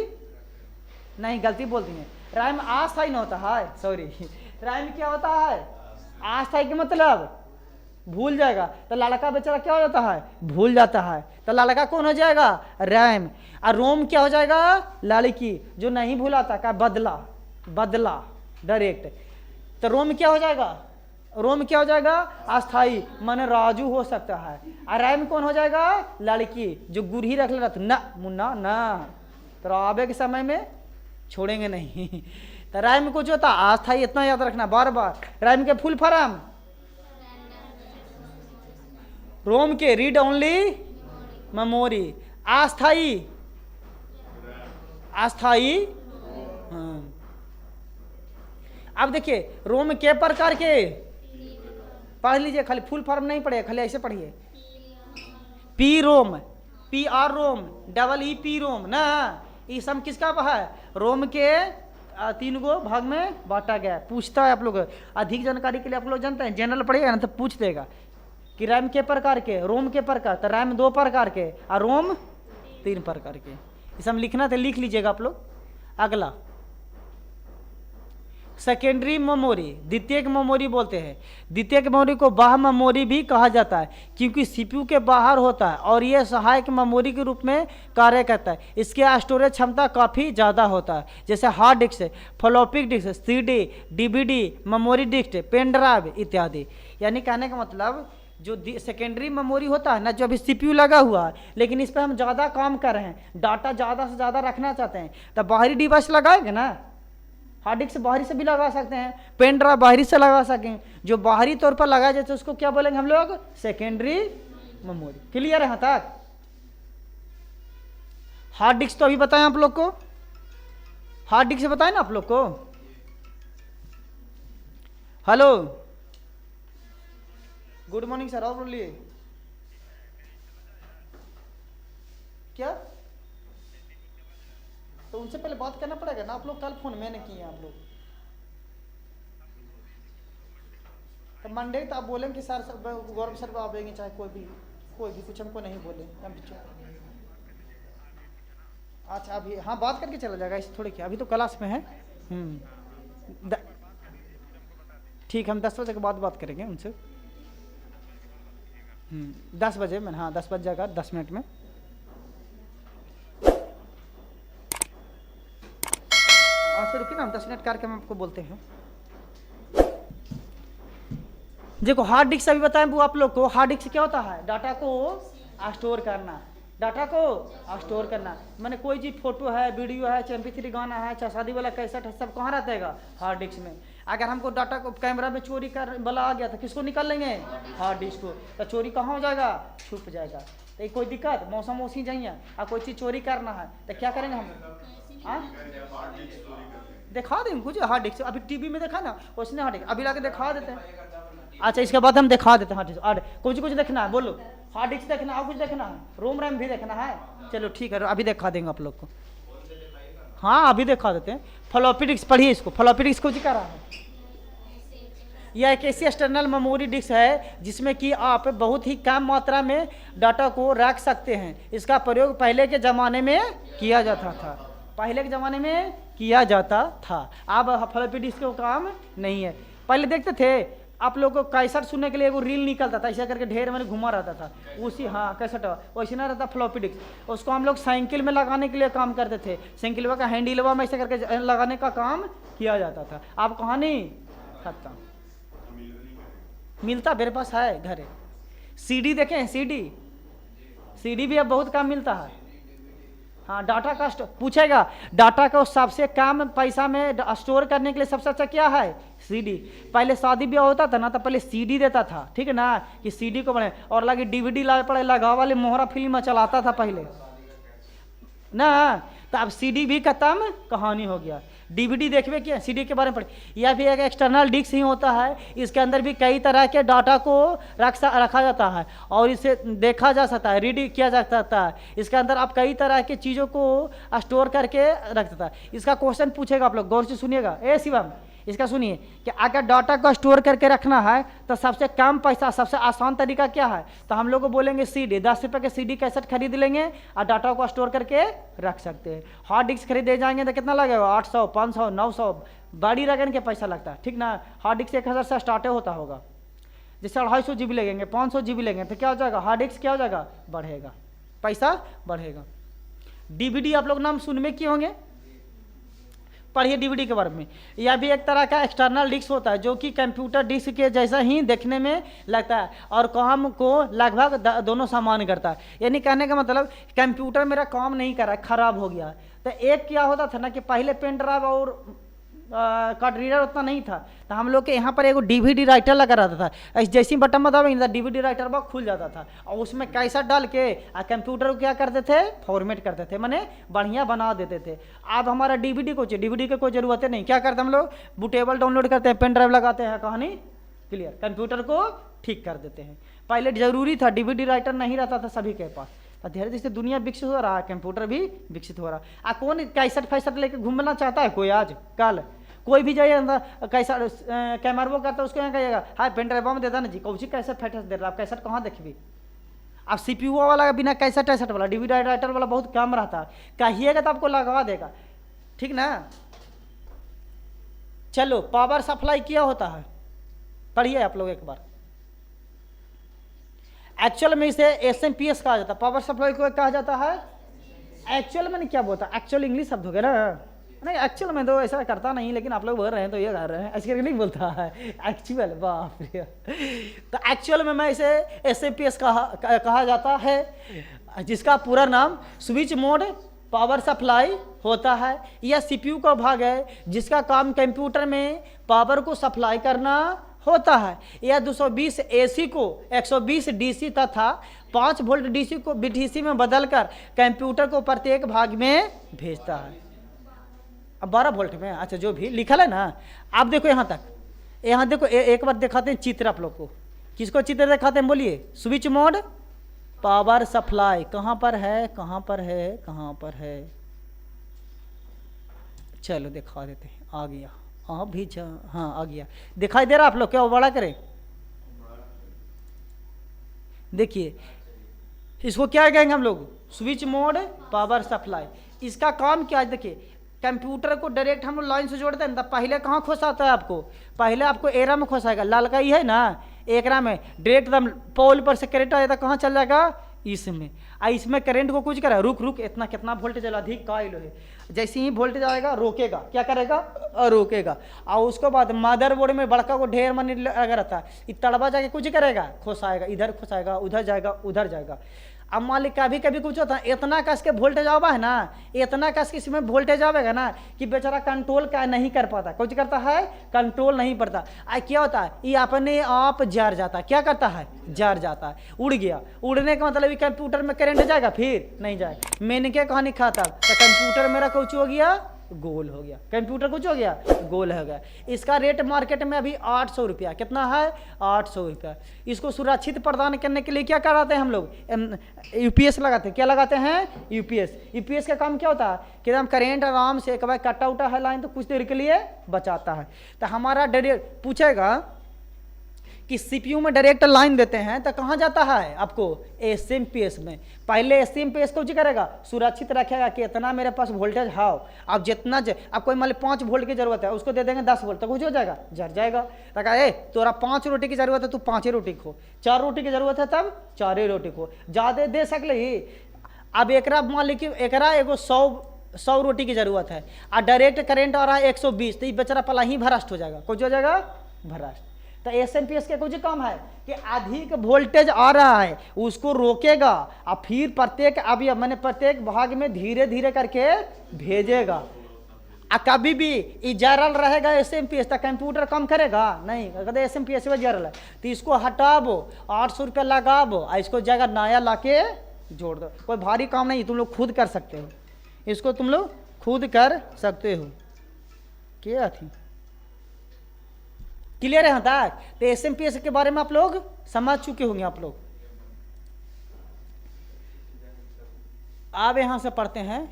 नहीं, गलती बोलती है, रैम अस्थायी नहीं होता है, सॉरी। रैम क्या होता है? अस्थायी के मतलब भूल जाएगा, तो लड़का बेचारा क्या हो जाता है, भूल जाता है। तो लड़का कौन हो जाएगा, रैम। और रोम क्या हो जाएगा, लड़की जो नहीं भूलाता का बदला, बदला डायरेक्ट। तो रोम क्या हो जाएगा, रोम क्या हो जाएगा, अस्थाई, माने राजू हो सकता है। और रैम कौन हो जाएगा, लड़की जो गुरही रख ले रहा था, ना मुन्ना ना, तो आवे के समय में छोड़ेंगे नहीं। तो रैम को जो था अस्थाई, इतना याद रखना बार बार। रैम के फुल फॉर्म, रोम के रीड ओनली मेमोरी, अस्थाई, अस्थाई। हाँ। अब देखिए रोम के प्रकार के, पढ़ लीजिए, खाली फुल फॉर्म नहीं पढ़िए, खाली ऐसे पढ़िए। पी रोम, पी आर रोम, डबल ई पी रोम ना, ये सब किसका है, रोम के 3 गो भाग में बांटा गया है। पूछता है आप लोग, अधिक जानकारी के लिए आप लोग जानते हैं, जनरल पढ़िएगा ना तो पूछ देगा कि रैम के प्रकार के, रोम के प्रकार, तो रैम 2 प्रकार के और रोम 3 प्रकार के। ये सब लिखना तो लिख लीजिएगा आप लोग। अगला सेकेंडरी मेमोरी, द्वितीयक मेमोरी बोलते हैं। द्वितीयक मेमोरी को बाह्य मेमोरी भी कहा जाता है क्योंकि सीपीयू के बाहर होता है और यह सहायक मेमोरी के रूप में कार्य करता है। इसके स्टोरेज क्षमता काफ़ी ज़्यादा होता है, जैसे hard disk, floppy disk, CD, DVD, memory disk, pen drive इत्यादि। यानी कहने का मतलब जो सेकेंडरी मेमोरी होता है ना, जो अभी सीपीयू लगा हुआ है लेकिन इस पर हम ज़्यादा काम कर रहे हैं, डाटा ज़्यादा से ज़्यादा रखना चाहते हैं, तो बाहरी डिवाइस लगाएंगे ना, हार्ड डिस्क बाहरी से भी लगा सकते हैं, पेन ड्राइव बाहरी से लगा सकें, जो बाहरी तौर पर लगाया जाए तो उसको क्या बोलेंगे हम लोग, सेकेंडरी मेमोरी। क्लियर है यहाँ तक। हार्ड डिस्क तो अभी बताएं आप लोग को, हार्ड डिस्क से बताएं ना आप लोग को। हेलो, गुड मॉर्निंग सर, और बोलिए क्या, तो उनसे पहले बात करना पड़ेगा ना, आप लोग कल फोन मैंने किए आप लोग, तो मंडे तो आप बोलेंगे कि सर गौरव सर को आप आएंगे, चाहे कोई भी कुछ हमको नहीं बोले। अच्छा अभी हाँ बात करके चला जाएगा, इसे थोड़ी क्या, अभी तो क्लास में है। ठीक, हम 10 बजे के बाद बात करेंगे उनसे। 10 बजे में, हाँ 10 बज जाएगा, 10 मिनट में। अच्छा रुकिए ना, हम 10 मिनट करके हम आपको बोलते हैं। देखो हार्ड डिस्क अभी बताएं वो आप लोग को, हार्ड डिस्क क्या होता है, डाटा को स्टोर करना, डाटा को स्टोर करना। मैंने कोई चीज फोटो है, वीडियो है, चाहे MP3 गाना है, चाहे शादी वाला कैसेट है, सब कहाँ रहता है, हार्ड डिस्क में। अगर हमको डाटा को कैमरा में चोरी कर वाला आ गया तो किसको निकाल लेंगे, हार्ड डिस्क को, तो चोरी कहाँ हो जाएगा, छुप जाएगा। तो कोई दिक्कत, मौसम मौसी जाइए और कोई चीज़ चोरी करना है तो क्या करेंगे हम, दिखा देंगे कुछ हार्ड डिस्क। अभी टीवी में देखा ना उसने हार्ड डिस्क, अभी लाके दिखा देते हैं। अच्छा इसके बाद हम दिखा देते हैं हार्ड डिस्क। कुछ देखना है बोलो, हार्ड डिस्क देखना है और कुछ देखना है, रोम रैम भी देखना है, चलो ठीक है अभी दिखा देंगे आप लोग को। हाँ अभी दिखा देते हैं। फ्लॉपी डिस्क पढ़िए इसको, फ्लॉपी डिस्क को क्या रहा है, यह एक ऐसी एक्सटर्नल मेमोरी डिस्क है जिसमें कि आप बहुत ही कम मात्रा में डाटा को रख सकते हैं। इसका प्रयोग पहले के ज़माने में किया जाता था, पहले के ज़माने में किया जाता था। अब फ्लॉपी डिस्क का काम नहीं है। पहले देखते थे आप लोग को कैसेट सुनने के लिए वो रील निकलता था, ऐसा करके ढेर में घुमा रहता था उसी, हाँ कैसेट वैसे ना रहता फ्लॉपी डिस्क। उसको हम लोग साइकिल में लगाने के लिए काम करते थे, साइकिलवा का हैंडलवा में ऐसे करके लगाने का काम किया जाता था। अब कहानी खत्म, मिलता मेरे पास है घर। CD देखें, CD भी अब बहुत कम मिलता है। हाँ डाटा का पूछेगा, डाटा को सबसे कम पैसा में स्टोर करने के लिए सबसे अच्छा क्या है, CD। पहले शादी ब्याह होता था ना तो पहले CD देता था, ठीक है ना, कि CD को बने और लगे DVD ला पड़े, लगा वाले मोहरा फिल्म में चलाता था पहले ना, तो अब CD भी खत्म, कहानी हो गया। DVD देखिए क्या, CD के बारे में पढ़े। यह भी एक एक्सटर्नल डिस्क ही होता है, इसके अंदर भी कई तरह के डाटा को रखा जाता है और इसे देखा जा सकता है, रीड किया जा सकता है। इसके अंदर आप कई तरह की चीज़ों को स्टोर करके रख सकता है। इसका क्वेश्चन पूछेगा, आप लोग गौर से सुनिएगा। शिवम इसका सुनिए कि अगर डाटा को स्टोर करके रखना है तो सबसे कम पैसा, सबसे आसान तरीका क्या है, तो हम लोग को बोलेंगे CD। 10 रुपये के CD कैसेट खरीद लेंगे और डाटा को स्टोर करके रख सकते हैं। हार्ड डिस्क खरीदे जाएंगे तो कितना लगेगा, 800, 500, 900 बड़ी रकम के पैसा लगता है, ठीक ना। हार्ड डिस्क 1000 से स्टार्ट होता होगा। जैसे 250 GB लगेंगे, 500 GB लगेंगे, तो क्या हो जाएगा, हार्ड डिस्क क्या हो जाएगा, बढ़ेगा, पैसा बढ़ेगा। DVD आप लोग नाम सुन में किए होंगे, पढ़िए DVD के बारे में। यह भी एक तरह का एक्सटर्नल डिस्क होता है जो कि कंप्यूटर डिस्क के जैसा ही देखने में लगता है और काम को लगभग दोनों समान करता है। यानी कहने का मतलब कंप्यूटर मेरा काम नहीं कर रहा है, खराब हो गया। तो एक क्या होता था ना कि पहले पेन ड्राइव और कार्ड रीडर उतना नहीं था, तो हम लोग के यहाँ पर एगो DVD राइटर लगा रहता था। ऐसे जैसे ही बटन दबाएंगे DVD राइटर बॉक्स खुल जाता था और उसमें कैसा डाल के कंप्यूटर को क्या करते थे, फॉर्मेट करते थे, माने बढ़िया बना देते थे। अब हमारा DVD को चाहिए, DVD की कोई ज़रूरत नहीं, क्या करते हम लोग, बूटेबल डाउनलोड करते हैं, पेन ड्राइव लगाते हैं, कहानी क्लियर, कंप्यूटर को ठीक कर देते हैं। पहले जरूरी था, DVD राइटर नहीं रहता था सभी के पास। तो धीरे धीरे दुनिया विकसित हो रहा है, कंप्यूटर भी विकसित हो रहा है। कौन कैसेट फैसेट लेके घूमना चाहता है, कोई आज कल कोई भी जाइए अंदर कैसा कैमरा वो करता है, उसको यहाँ कहिएगा हाँ पेन ड्राइव में देता ना जी, कौन सी कैसेट फैसेट दे रहा है, आप कैसेट कहाँ देखिए। अब CPU वाला बिना कैसेट वैसेट वाला, DVD राइटर वाला बहुत कम रहता है, कहिएगा तो आपको लगवा देगा, ठीक ना। चलो पावर सप्लाई क्या होता है, पढ़िए आप लोग एक बार। एक्चुअल में इसे SMPS कहा जाता है, पावर सप्लाई को कहा जाता है। एक्चुअल में क्या बोलता है, एक्चुअल इंग्लिश शब्द हो गया ना, नहीं एक्चुअल में तो ऐसा करता नहीं, लेकिन आप लोग बोल रहे हैं तो ये कर रहे हैं, ऐसे करके नहीं बोलता है एक्चुअल, बाप रे। तो एक्चुअल में मैं इसे SMPS कहा जाता है, जिसका पूरा नाम स्विच मोड पावर सप्लाई होता है। यह CPU का भाग है जिसका काम कंप्यूटर में पावर को सप्लाई करना होता है। यह 220 AC को 120 DC तथा 5 वोल्ट DC को BTC में बदलकर कंप्यूटर को प्रत्येक भाग में भेजता है। अब 12 वोल्ट में, अच्छा जो भी लिखा है ना, आप देखो यहाँ तक, यहाँ देखो एक बार दिखाते हैं चित्र आप लोग को। किसको चित्र दिखाते हैं बोलिए, स्विच मोड पावर सप्लाई कहाँ पर है, कहाँ पर है, कहाँ पर है, चलो दिखा देते हैं, आ गया, आप भी हाँ आ गया, दिखाई दे रहा आप लोग, क्या वो बड़ा करें, देखिए इसको क्या कहेंगे हम लोग, स्विच मोड पावर सप्लाई। इसका काम क्या है, देखिए कंप्यूटर को डायरेक्ट हम लाइन से जोड़ते हैं, तब पहले कहाँ खोसाता है आपको, पहले आपको एरा में खोसाएगा, लाल का ही है ना, एकरा में डायरेक्ट एकदम पोल पर से करंट आएगा, कहाँ चल जाएगा, इसमें। इसमें करंट को कुछ करा, रुक इतना कितना वोल्टेज अधिक कायल है, जैसे ही वोल्टेज आएगा रोकेगा, क्या करेगा, रोकेगा। और उसके बाद मदरबोर्ड में बड़का को ढेर मनी लगा रहता है, ये तड़वा जाके कुछ करेगा, खोसाएगा, इधर खोसाएगा, उधर जाएगा, उधर जाएगा। अब मान ली कभी कभी कुछ होता है, इतना कस के वोल्टेज आवा है ना, इतना कस के इसमें वोल्टेज आवेगा ना कि बेचारा कंट्रोल का नहीं कर पाता, कुछ करता है कंट्रोल नहीं पड़ता। क्या होता है, ये अपने आप जर जाता है, क्या करता है, जर जाता है, उड़ गया। उड़ने का मतलब कंप्यूटर में करंट जाएगा, फिर नहीं जाएगा। मैंने क्या कहानी खाता, तो कंप्यूटर मेरा कुछ हो गया, गोल हो गया, कंप्यूटर कुछ हो गया, गोल हो गया। इसका रेट मार्केट में अभी 800 रुपया, कितना है, 800 रुपया। इसको सुरक्षित प्रदान करने के लिए क्या कराते हैं हम लोग, UPS लगाते हैं, क्या लगाते हैं, UPS का काम क्या होता है कि हम करेंट आराम से, एक बार कटा उटा है लाइन तो कुछ देर के लिए बचाता है। तो हमारा डायरेक्ट पूछेगा कि CPU में डायरेक्ट लाइन देते हैं तो कहाँ जाता है आपको, SMPS में। पहले SMPS को जी करेगा, सुरक्षित रखेगा कि इतना मेरे पास वोल्टेज है। अब जितना अब कोई मान ली 5 वोल्ट की जरूरत है, उसको दे देंगे 10 वोल्ट, तो कुछ हो जाएगा, जर जाएगा। तो कहा तोरा 5 रोटी की जरूरत है, तू 5 ही रोटी खो, 4 रोटी की जरूरत है तब 4 ही रोटी खो, ज़्यादा दे सकले ही। अब एकरा मान ली कि एकरा एगो 100 रोटी की जरूरत है और डायरेक्ट करेंट आ रहा है 120, तो ये बेचारा पला ही भ्रष्ट हो जाएगा, कुछ हो जाएगा भ्रष्ट। तो SMPS के कुछ काम है कि अधिक वोल्टेज आ रहा है उसको रोकेगा और फिर प्रत्येक भाग में धीरे धीरे करके भेजेगा। कभी भी जरल रहेगा SMPS तो कंप्यूटर कम करेगा नहीं, अगर SMPS में जरल है तो इसको हटाबो, 800 रुपया लगाबो, इसको जगह नया लाके जोड़ दो। कोई भारी काम नहीं, तुम लोग खुद कर सकते हो, इसको तुम लोग खुद कर सकते हो। क्या थी, क्लियर है यहाँ तक? तो SMPS के बारे में आप लोग समझ चुके होंगे आप लोग। अब यहाँ से पढ़ते हैं,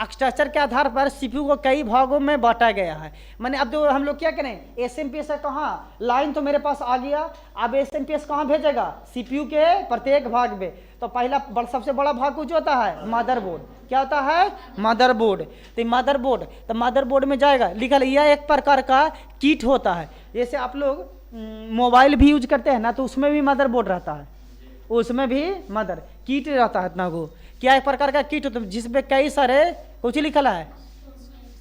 स्ट्रक्चर के आधार पर CPU को कई भागों में बांटा गया है। मैंने अब जो हम लोग क्या करें, SMPS है कहाँ, लाइन तो मेरे पास आ गया, अब SMPS कहाँ भेजेगा, CPU के प्रत्येक भाग में। तो पहला सबसे बड़ा भाग कुछ होता है, मदरबोर्ड। क्या होता है, मदरबोर्ड। तो मदरबोर्ड में जाएगा, लिखा यह एक प्रकार का किट होता है। जैसे आप लोग मोबाइल भी यूज करते हैं ना, तो उसमें भी मदरबोर्ड रहता है, उसमें भी मदर किट रहता है इतना को। क्या एक प्रकार का किट होता है जिसमें कई सारे कुछ लिखा है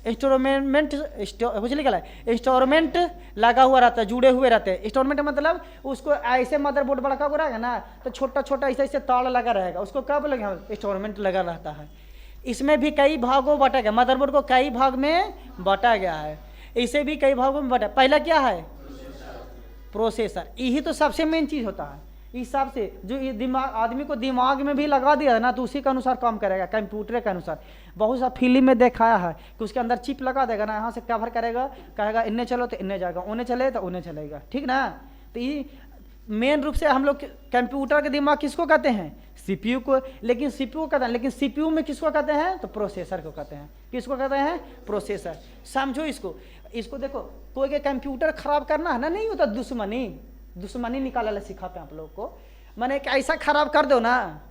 इंस्ट्रूमेंट, कुछ लिखा है इंस्ट्रूमेंट लगा हुआ रहता है, जुड़े हुए रहते हैं। इंस्ट्रूमेंट मतलब उसको ऐसे मदरबोर्ड बड़ा हुआ रहेगा ना, तो छोटा छोटा ऐसे ऐसे तार लगा रहेगा, उसको कब लगा इंस्ट्रूमेंट लगा रहता है। इसमें भी कई भागों में बांटा गया, मदरबोर्ड को कई भाग में बांटा गया है, इसे भी कई भागों में बांटा। पहला क्या है प्रोसेसर, यही तो सबसे मेन चीज होता है। इस हिसाब से जो ये दिमाग आदमी को दिमाग में भी लगा दिया है ना, तो उसी के अनुसार काम करेगा, कंप्यूटर के अनुसार। बहुत सा फिल्म में दिखाया है कि उसके अंदर चिप लगा देगा ना, यहाँ से कवर करेगा, कहेगा इन्हें चलो तो इन्हें जाएगा, उन्हें चले तो उन्हें चलेगा, ठीक ना। तो ये मेन रूप से हम लोग कंप्यूटर के दिमाग किसको कहते हैं, सीपीयू को। लेकिन सीपीयू कहते हैं, लेकिन सीपीयू में किसको कहते हैं, तो प्रोसेसर को कहते हैं। किसको कहते हैं, प्रोसेसर। समझो इसको, इसको देखो, कोई के कंप्यूटर खराब करना है ना, नहीं होता दुश्मनी निकालने सिखाते हैं आप लोग को। मैंने ऐसा खराब कर दो ना,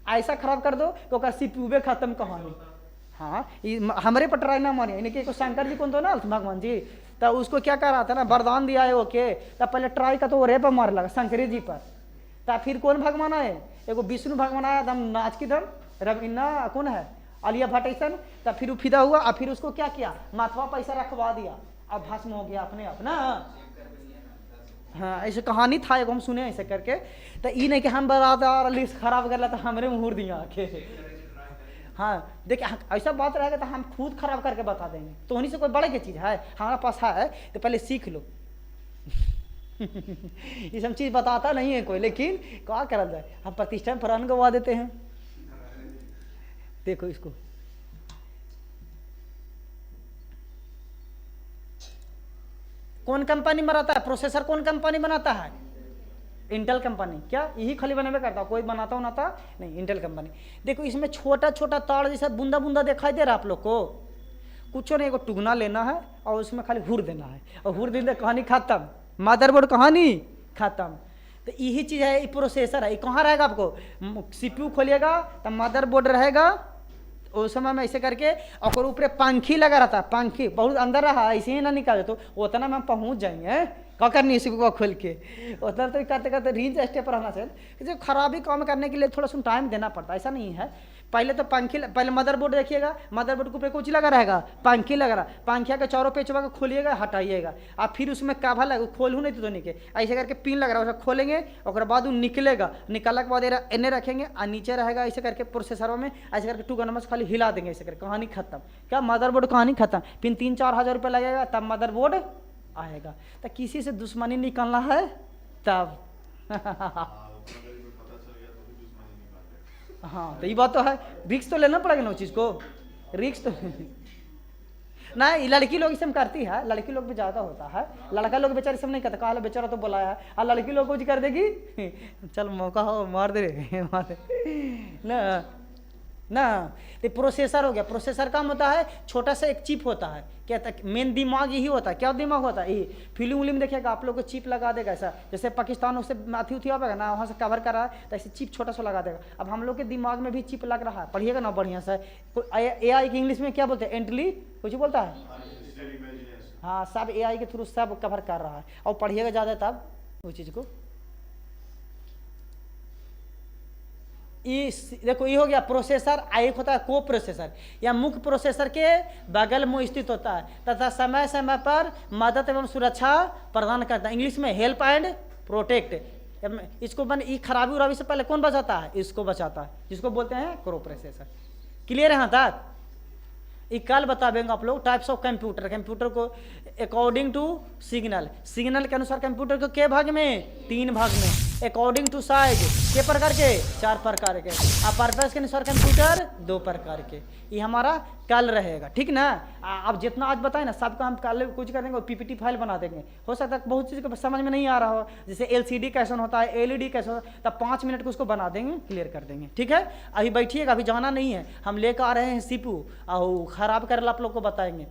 ऐसा खराब कर दो तो सीपीयू में खत्म कहानी। हाँ, हमारे पर ट्राई ना मारिए, इनके को शंकर जी कौन तो ना भगवान जी, तो उसको क्या कर रहा था ना, वरदान दिया है ओके, तब पहले ट्राई का तो वो रे पर मार लगा शंकरी जी पर। तब फिर कौन भगवान आए, एगो विष्णु भगवान आया, दम नाच की दम रवीना कौन है आलिया भट्ट ऐसा। तब फिर वो फिदा हुआ, और फिर उसको क्या किया, माथवा पैसा रखवा दिया, अब भस्म हो गया अपने आप ना। हाँ, ऐसे कहानी था एगो हम सुने ऐसे करके। तो ये नहीं कि हम बराबर लिस्ट खराब कर ला तो हमारे मुहूर दिया आके। हाँ देखिए, ऐसा बात रहेगा तो हम खुद खराब करके बता देंगे, तो उन्हीं से कोई बड़े की चीज़ है हमारा पास है, तो पहले सीख लो। ये सब चीज़ बताता नहीं है कोई, लेकिन क्या करा जाए, हम प्रतिष्ठान प्राण गवा देते हैं। देखो इसको, कौन कंपनी बनाता है प्रोसेसर, कौन कंपनी बनाता है, इंटेल कंपनी। क्या यही खाली बनावे करता, कोई बनाता नहीं, इंटेल कंपनी। देखो इसमें छोटा छोटा तार जैसा बूंदा बूंदा दिखाई दे रहा है आप लोग को, कुछ नहीं, एगो टुगना लेना है और उसमें खाली हुर देना है, और हुर देने कहानी खत्म, मदरबोर्ड कहानी खत्म। तो यही चीज़ है, ये प्रोसेसर है। ये कहाँ रहेगा, आपको सीपीयू खोलिएगा तो मदरबोर्ड रहेगा, उस समय में ऐसे करके, और ऊपर पंखी लगा रहता है, पंखी बहुत अंदर रहा, ऐसे ही ना निकाले तो उतना में हम पहुँच जाएंगे। क्या करनी है सीपीयू को खोल के, उतना तो करते करते रीच स्टेप पर रहना चाहिए। जो खराबी काम करने के लिए थोड़ा सा टाइम देना पड़ता है, ऐसा नहीं है। पहले तो पंखी, पहले मदरबोर्ड देखिएगा, मदरबोर्ड के ऊपर कुछ लगा रहेगा, पंखी लगा रहा, पंखिया के चारों पेचवा को खोलिएगा, हटाइएगा, और फिर उसमें काभा लगा, खोलू नहीं तो नहीं के ऐसे करके पिन लग रहा है, उसे खोलेंगे, और बाद वो निकलेगा, निकलने के बाद इन्हें रखेंगे, और नीचे रहेगा ऐसे करके प्रोसेसर में, ऐसे करके 2 नंबर खाली हिला देंगे, ऐसे करके कहानी खत्म। क्या मदरबोर्ड कहानी खत्म। फिर 3-4 हज़ार रुपये लगेगा तब मदरबोर्ड आएगा। तो किसी से दुश्मनी निकालना है तब। हाँ, तो ये बात तो है, रिक्स तो लेना पड़ेगा ना उस चीज़ को, रिक्स तो नहीं। लड़की लोग इसमें करती है, लड़की लोग भी ज़्यादा होता है, लड़का लोग बेचारे सब नहीं करता, कहा बेचारा तो बुलाया है, और लड़की लोग कुछ कर देगी, चल मौका हो मार दे रे मार दे ना। तो प्रोसेसर हो गया, प्रोसेसर काम होता है, छोटा सा एक चिप होता है, क्या मेन दिमाग यही होता है। क्या दिमाग होता है, ये फिल्म उलिम देखिएगा आप लोग को चिप लगा देगा, ऐसा जैसे पाकिस्तान उससे अथी उथी आएगा ना, वहाँ से कवर कर रहा है, तो ऐसे चिप छोटा सा लगा देगा। अब हम लोग के दिमाग में भी चिप लग रहा है, पढ़िएगा ना बढ़िया से। AI की इंग्लिश में क्या बोलते हैं, एंटली कुछ बोलता है, हाँ, सब AI के थ्रू सब कवर कर रहा है, और पढ़िएगा ज़्यादा तब उस चीज़ को। देखो ये हो गया प्रोसेसर। एक होता है को प्रोसेसर, या मुख्य प्रोसेसर के बगल में स्थित होता है तथा समय समय पर मदद एवं सुरक्षा प्रदान करता है, इंग्लिश में हेल्प एंड प्रोटेक्ट। इसको ये खराबी उराबी से पहले कौन बचाता है, इसको बचाता है, जिसको बोलते हैं को प्रोसेसर। क्लियर है यहाँ तक। ये कल बताएंगे आप लोग टाइप्स ऑफ कंप्यूटर, कंप्यूटर को अकॉर्डिंग टू सिग्नल, सिग्नल के अनुसार कंप्यूटर को के भाग में, 3 भाग में, अकॉर्डिंग टू साइज के प्रकार के, 4 प्रकार के, और पर्पस के अनुसार कंप्यूटर 2 प्रकार के। ये हमारा कल रहेगा, ठीक ना। अब जितना आज बताए ना सबका हम कल कुछ कर देंगे, PPT फाइल बना देंगे। हो सकता है बहुत चीज़ को समझ में नहीं आ रहा हो, जैसे LCD कैसे होता है, LED कैसे होता है, तब 5 मिनट को उसको बना देंगे, क्लियर कर देंगे, ठीक है। अभी बैठिएगा, अभी जाना नहीं है, हम लेकर आ रहे हैं CPU, और खराब कर आप लोग को बताएंगे।